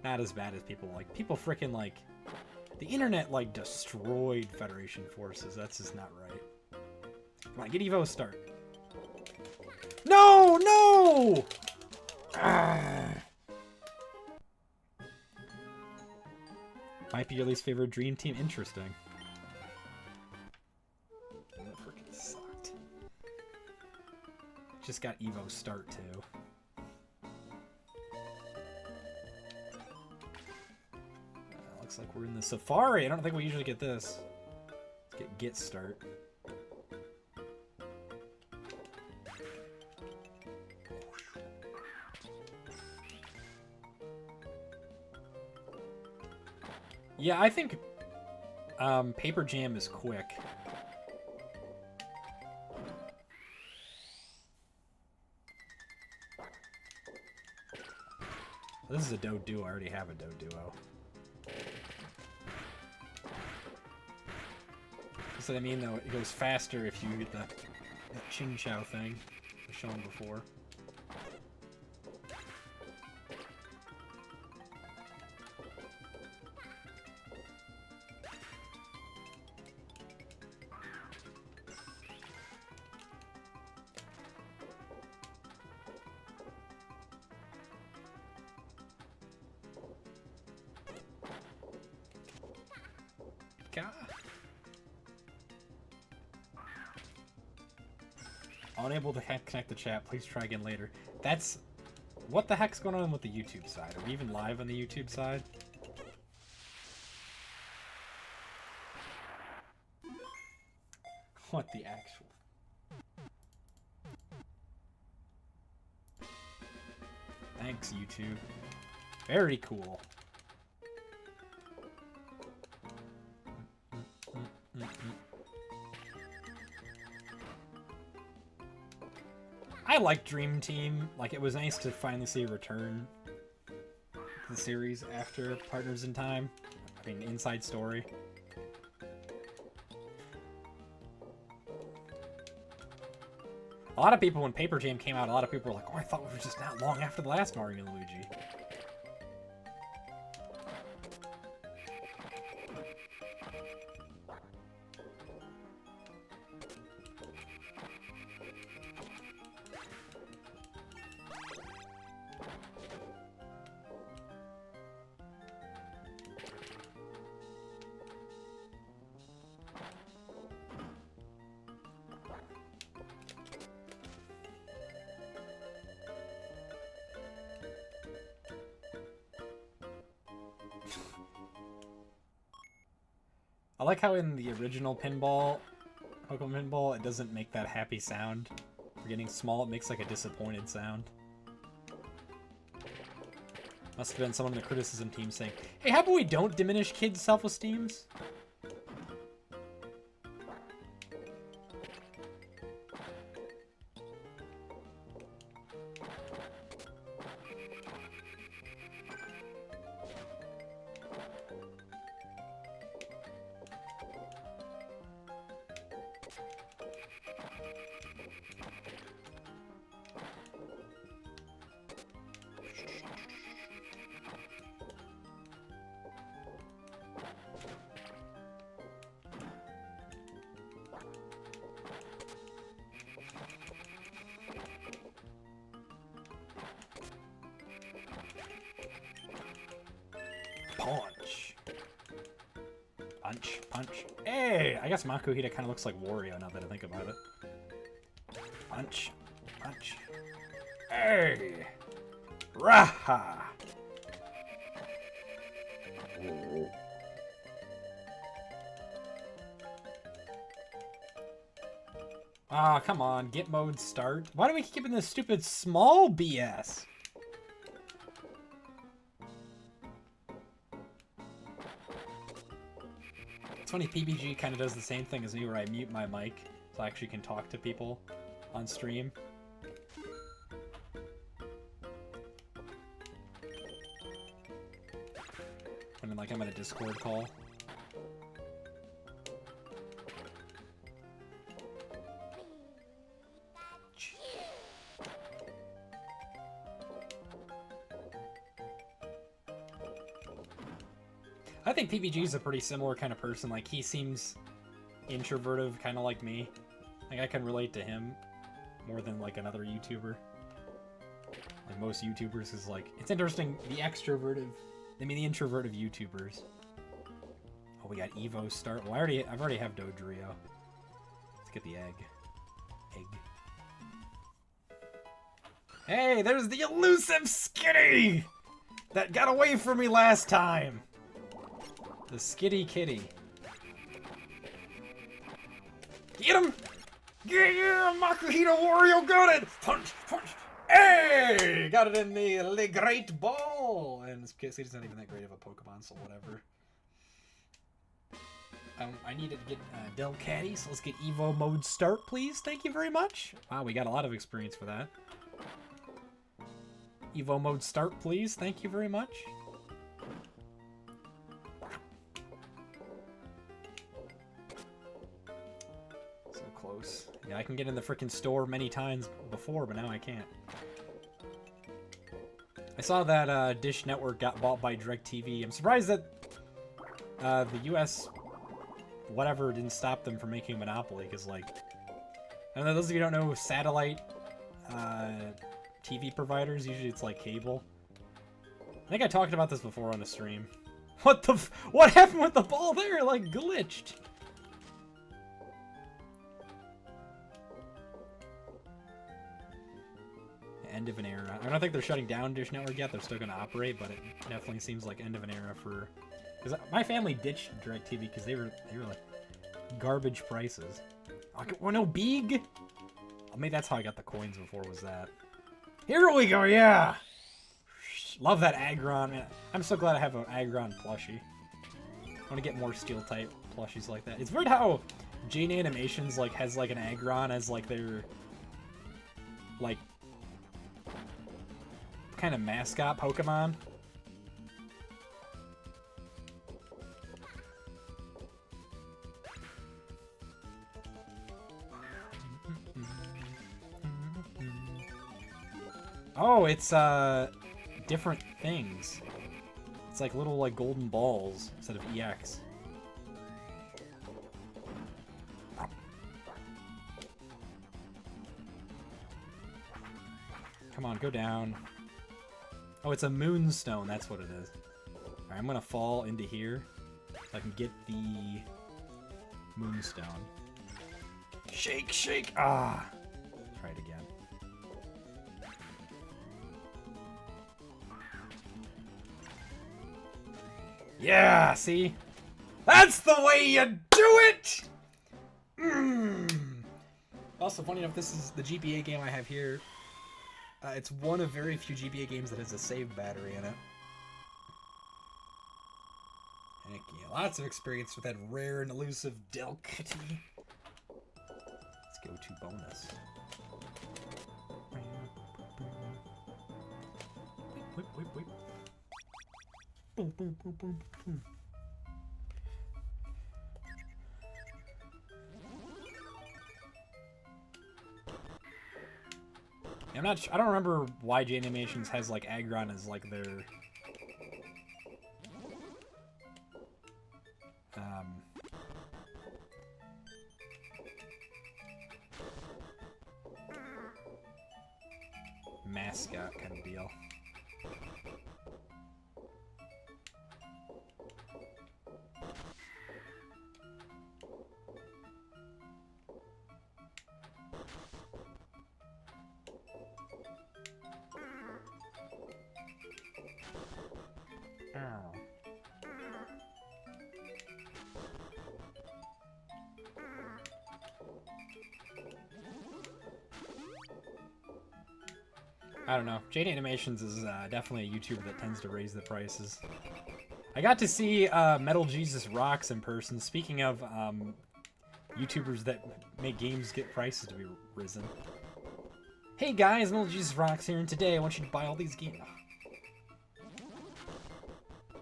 Not as bad as people like. People freaking, like... The internet, like, destroyed Federation Forces. That's just not right. Come on, get Evo a start. No! No! Ah. Might be your least favorite Dream Team. Interesting. That freaking sucked. Just got Evo start, too. Looks like we're in the Safari. I don't think we usually get this. Let's get start. Yeah, I think Paper Jam is quick. This is a Do Duo. I already have a Do Duo. That's what I mean, though. It goes faster if you get that Ching Chow thing I was shown before. Unable to connect the chat. Please try again later. That's... What the heck's going on with the YouTube side? Are we even live on the YouTube side? What the actual... Thanks, YouTube. Very cool. I like Dream Team. Like, it was nice to finally see a return to the series after Partners in Time. I mean, Inside Story. A lot of people, when Paper Jam came out, a lot of people were like, oh, I thought it was just not long after the last Mario and Luigi. I like how in the original Pinball, Pokemon Pinball, it doesn't make that happy sound. For getting small, it makes like a disappointed sound. Must have been someone in the criticism team saying, hey, how about we don't diminish kids' self-esteems? Punch. Punch, punch. Hey! I guess Makuhita kind of looks like Wario now that I think about it. Punch, punch. Hey! Raha! Ah, come on. Get mode start. Why do we keep giving this stupid small BS? It's funny, PBG kind of does the same thing as me where I mute my mic so I actually can talk to people on stream. When like I'm in a Discord call. I think PBG is a pretty similar kind of person. Like, he seems introverted, kind of like me. Like, I can relate to him more than, like, another YouTuber. Like, most YouTubers is, like... It's interesting, the extroverted... I mean, the introverted YouTubers. Oh, we got Evo start. Well, I've already have Dodrio. Let's get the egg. Hey, there's the elusive Skitty! That got away from me last time! The Skitty Kitty. Get him! Yeah, Makuhito Wario got it! Punch, punch! Hey! Got it in the great ball! And this kid is not even that great of a Pokemon, so whatever. I needed to get Del Caddy, so let's get Evo mode start, please. Thank you very much. Wow, we got a lot of experience for that. Evo mode start, please. Thank you very much. So close. Yeah, I can get in the frickin' store many times before, but now I can't. I saw that Dish Network got bought by DirecTV. I'm surprised that the US whatever didn't stop them from making a monopoly, because, like, I don't know, those of you who don't know, satellite TV providers, usually it's like cable. I think I talked about this before on the stream. What the what happened with the ball there? It, like, glitched. End of an era. I don't think they're shutting down Dish Network yet. They're still going to operate, but it definitely seems like end of an era for... Because my family ditched DirecTV because they were like garbage prices. Oh, no, big. Oh, maybe that's how I got the coins before. Was that? Here we go. Yeah. Love that Aggron. Man, I'm so glad I have an Aggron plushie. I want to get more steel type plushies like that. It's weird how Jane Animations like has like an Aggron as like their like kind of mascot Pokemon. Oh, it's different things. It's like little like golden balls instead of EX. Come on, go down. Oh, it's a moonstone. That's what it is. Alright, I'm gonna fall into here so I can get the moonstone. Shake, shake! Ah! Try it again. Yeah, see? That's the way you do it! Also, funny enough, this is the GBA game I have here. It's one of very few GBA games that has a save battery in it. Heck yeah, lots of experience with that rare and elusive Delcatty. Let's go to bonus. Wait, wait, wait. Boom, boom, boom, boom, boom. I don't remember why J Animations has like Aggron as like their mascot kind of deal. I don't know. Jade Animations is definitely a YouTuber that tends to raise the prices. I got to see Metal Jesus Rocks in person. Speaking of YouTubers that make games get prices to be risen. Hey guys, Metal Jesus Rocks here, and today I want you to buy all these games.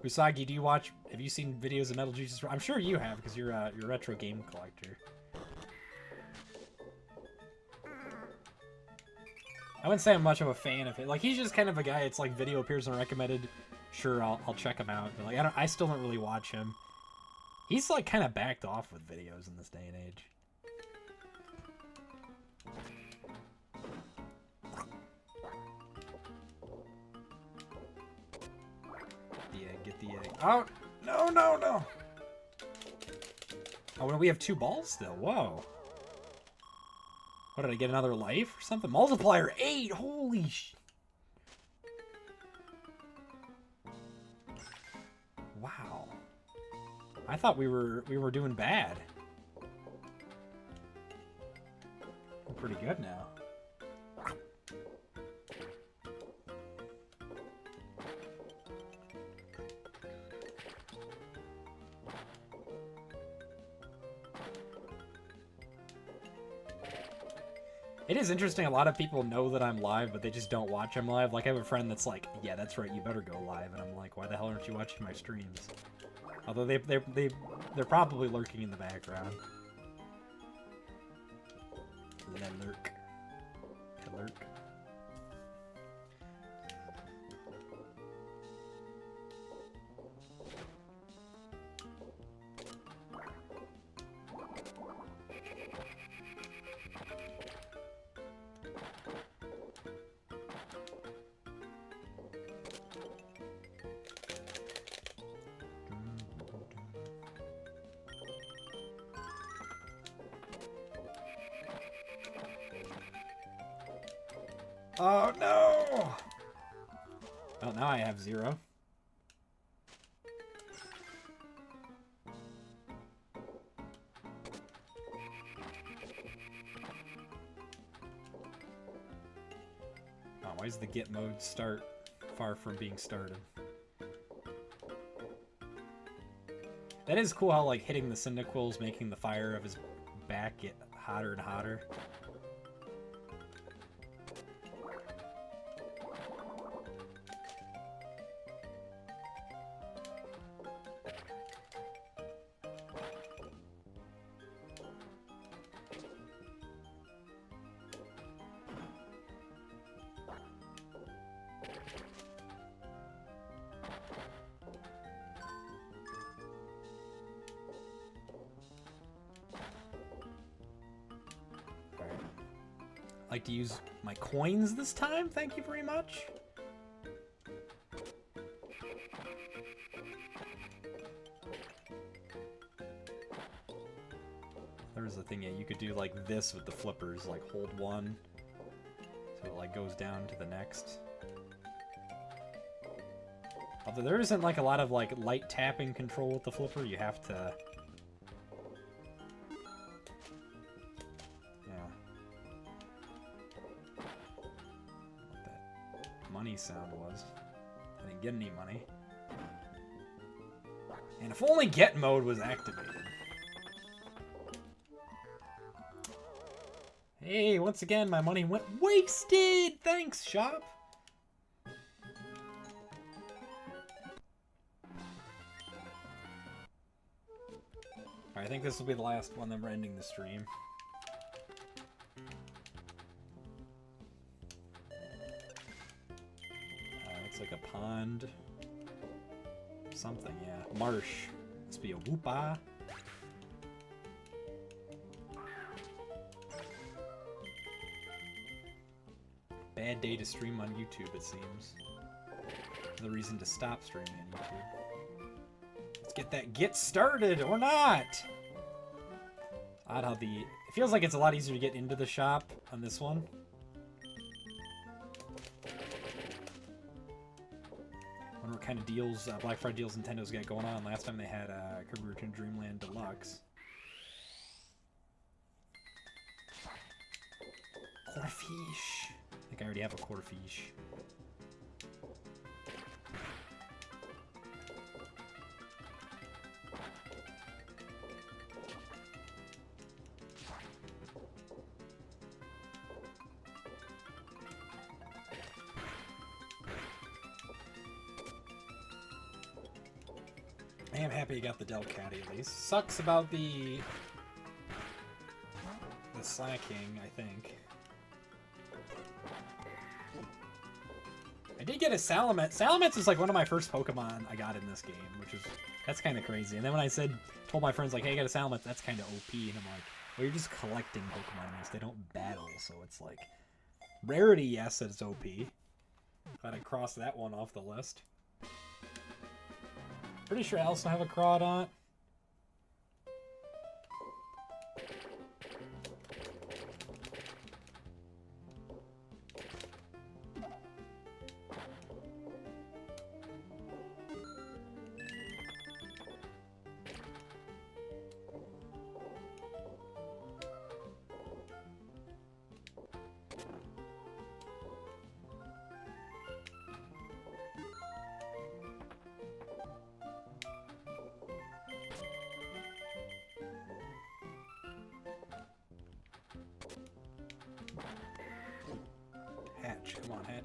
Usagi, have you seen videos of Metal Jesus Rocks? I'm sure you have, because you're a retro game collector. I wouldn't say I'm much of a fan of it. Like, he's just kind of a guy, it's like video appears and recommended. Sure, I'll check him out. But like, I still don't really watch him. He's like kind of backed off with videos in this day and age. The egg, get the egg. Oh, no, no, no. Oh, well, we have 2 balls still. Whoa. What, did I get another life or something? Multiplier 8! Holy sh... Wow. I thought we were doing bad. We're pretty good now. It is interesting, a lot of people know that I'm live, but they just don't watch them live. Like, I have a friend that's like, yeah, that's right, you better go live. And I'm like, why the hell aren't you watching my streams? Although they're probably lurking in the background. They lurk. They lurk. Oh no! Well, now I have 0. Oh, why does the get mode start far from being started? That is cool how, like, hitting the Cyndaquil's making the fire of his back get hotter and hotter. Like to use my coins this time. Thank you very much. There's the thing, yeah, you could do like this with the flippers, like hold one so it like goes down to the next. Although there isn't like a lot of like light tapping control with the flipper, you have to money sound was. I didn't get any money. And if only get mode was activated. Hey, once again, my money went wasted! Thanks, shop! Alright, I think this will be the last one, then we're ending the stream. It's like a pond. Something, yeah. Marsh. Must be a whoopa. Bad day to stream on YouTube, it seems. The reason to stop streaming on YouTube. Let's get that get started, or not! Odd how it feels like it's a lot easier to get into the shop on this one. What kind of deals, Black Friday deals Nintendo's got going on. Last time they had Kirby Return to Dreamland Deluxe. Corfish. I think I already have a Corfish. I am happy you got the Delcatty at least. Sucks about the slacking, I think. I did get a Salamence. Salamence is like one of my first Pokemon I got in this game, that's kind of crazy. And then when I told my friends like, hey, I got a Salamence, that's kind of OP, and I'm like, well, you're just collecting Pokemon. They don't battle, so it's like rarity. Yes, it's OP. Glad I crossed that one off the list. Pretty sure I also have a Crawdont.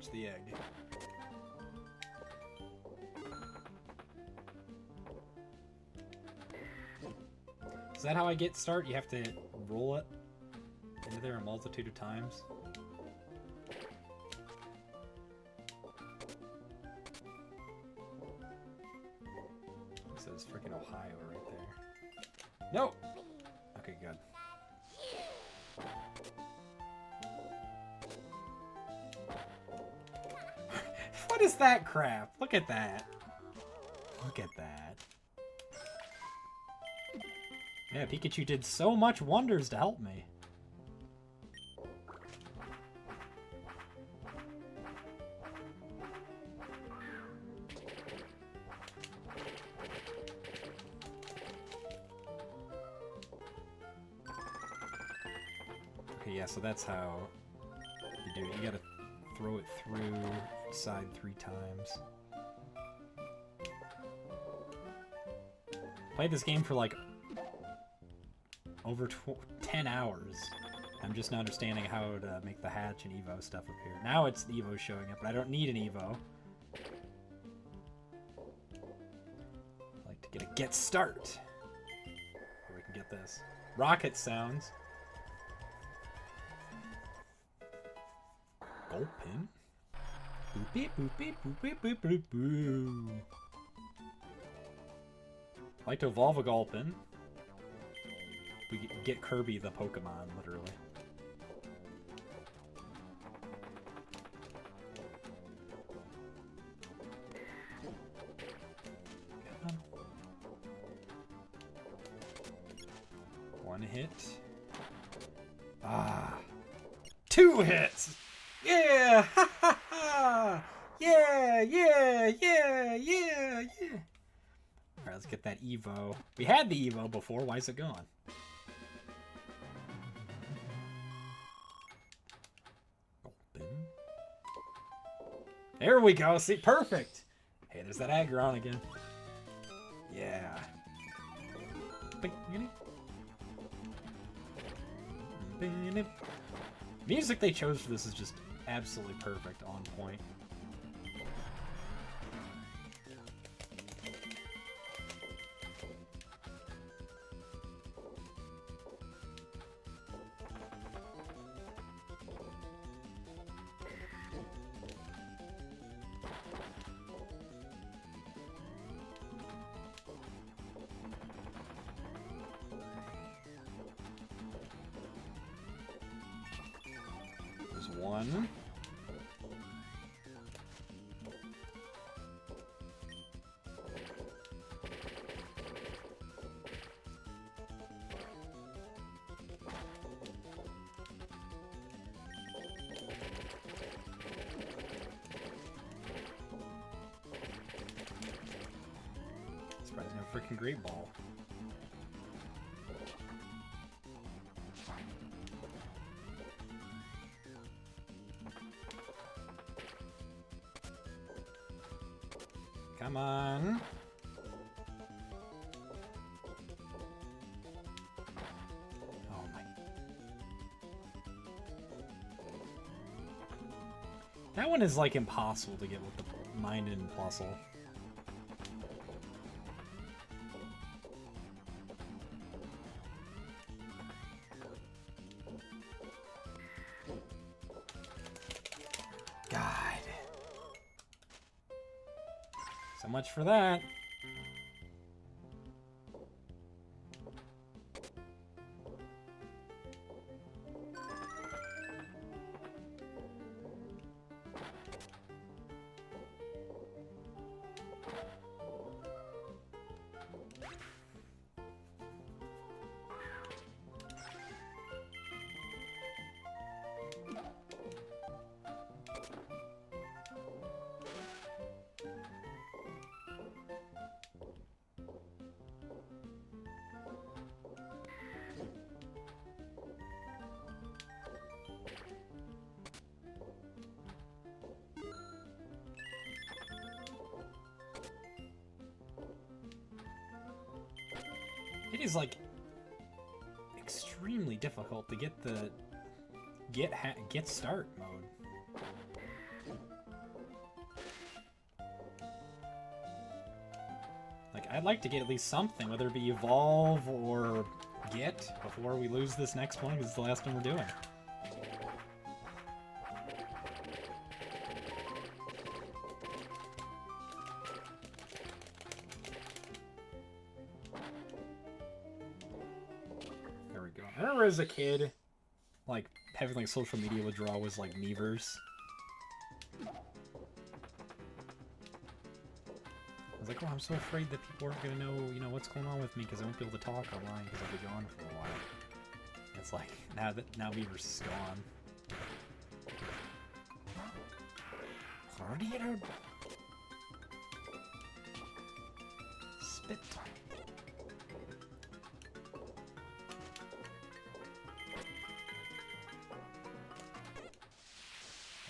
touch the egg. Is that how I get start? You have to roll it into there a multitude of times? It says freaking Ohio right there. No! Okay, good. What is that crap? Look at that. Look at that. Yeah, Pikachu did so much wonders to help me. Okay, yeah, so that's how you do it. You gotta throw it through side 3 times. Played this game for like over 10 hours. I'm just not understanding how to make the hatch and Evo stuff appear. Now it's the Evo showing up, but I don't need an Evo. I like to get a get start. Or we can get this. Rocket sounds. Gulpin. Boop beep boop beep boop beep boop boop boo. I like to evolve a Gulpin. We get Kirby the Pokemon, literally. Come on. 1 hit. Ah. 2 hits! Yeah! Ha ha ha! Yeah! Yeah! Yeah! Yeah! Yeah! Alright, let's get that Evo. We had the Evo before, why is it gone? There we go. See, perfect. Hey, there's that Aggron again. Yeah. Music they chose for this is just absolutely perfect, on point. One. Surprised no freaking Great Ball. Come on. Oh my. That one is like impossible to get with the Mind and Plusle. So much for that. It is like extremely difficult to get the get start mode. Like, I'd like to get at least something, whether it be evolve or get, before we lose this next one, because it's the last one we're doing. There we go. I remember as a kid, like, having, like, social media withdrawal was, like, Miiverse. I was like, oh, I'm so afraid that people aren't going to know, you know, what's going on with me because I won't be able to talk online because I'll be gone for a while. It's like, now Miiverse is gone. Guardian Spit.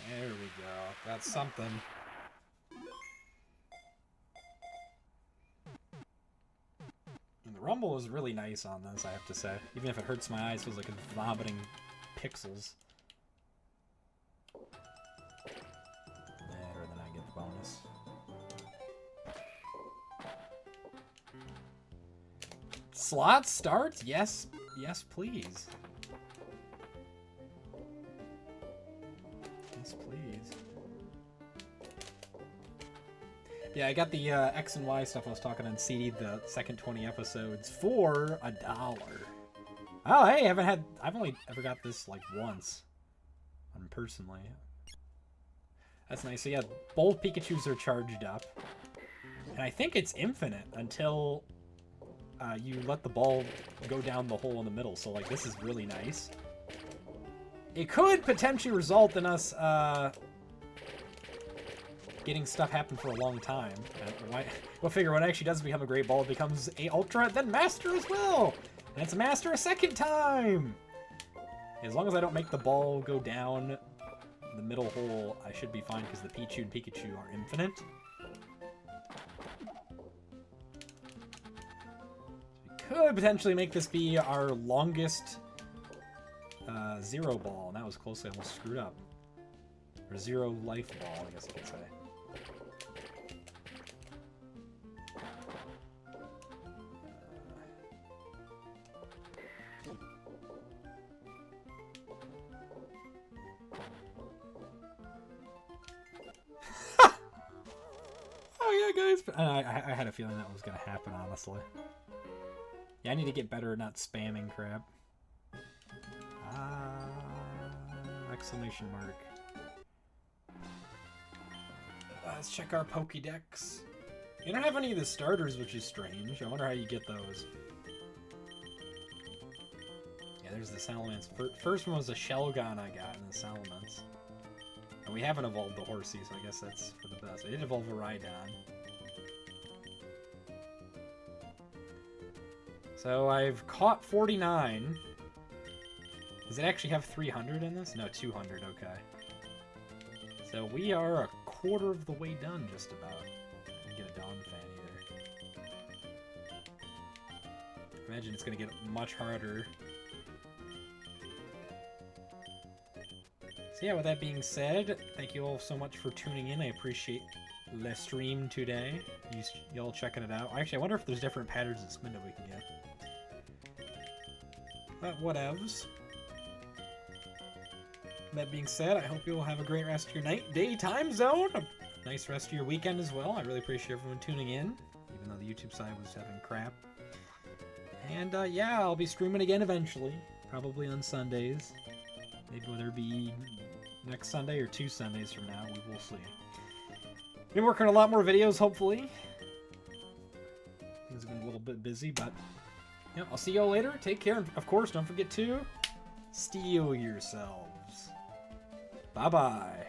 There we go. That's something. And the rumble is really nice on this, I have to say. Even if it hurts my eyes, it feels like it's vomiting pixels. Better than I get the bonus. Slot starts? Yes. Yes, please. Yes, please. Yeah, I got the X and Y stuff I was talking on CD, the second 20 episodes, for $1. Oh, hey, I've only ever got this like once, personally. That's nice. So yeah, both Pikachus are charged up, and I think it's infinite until you let the ball go down the hole in the middle. So like, this is really nice. It could potentially result in us getting stuff happen for a long time. We'll figure what actually does become a great ball. It becomes a Ultra, then Master as well! And it's Master a second time! As long as I don't make the ball go down the middle hole, I should be fine, because the Pichu and Pikachu are infinite. So we could potentially make this be our longest zero ball, and that was close. I almost screwed up. Or zero life ball, I guess I could say. Oh yeah, guys. I had a feeling that was going to happen, honestly. Yeah, I need to get better at not spamming crap. Exclamation mark. Let's check our Pokédex. You don't have any of the starters, which is strange. I wonder how you get those. Yeah, there's the Salamence. First one was a Shelgon I got in the Salamence. And we haven't evolved the Horsey, so I guess that's for the best. I did evolve a Rhydon. So I've caught 49. Does it actually have 300 in this? No, 200, okay. So we are a quarter of the way done, just about. Get a Dawn Fan here. Imagine it's going to get much harder. So yeah, with that being said, thank you all so much for tuning in. I appreciate the stream today. Y'all checking it out. Actually, I wonder if there's different patterns of spin that we can get. But whatevs. That being said, I hope you'll have a great rest of your night, day, time zone. A nice rest of your weekend as well. I really appreciate everyone tuning in, even though the YouTube side was having crap. And yeah, I'll be streaming again eventually, probably on Sundays. Maybe whether it be next Sunday or 2 Sundays from now, we will see. Been working on a lot more videos, hopefully. Things have been a little bit busy, but yeah, I'll see y'all later. Take care, and of course, don't forget to steel yourselves. Bye-bye.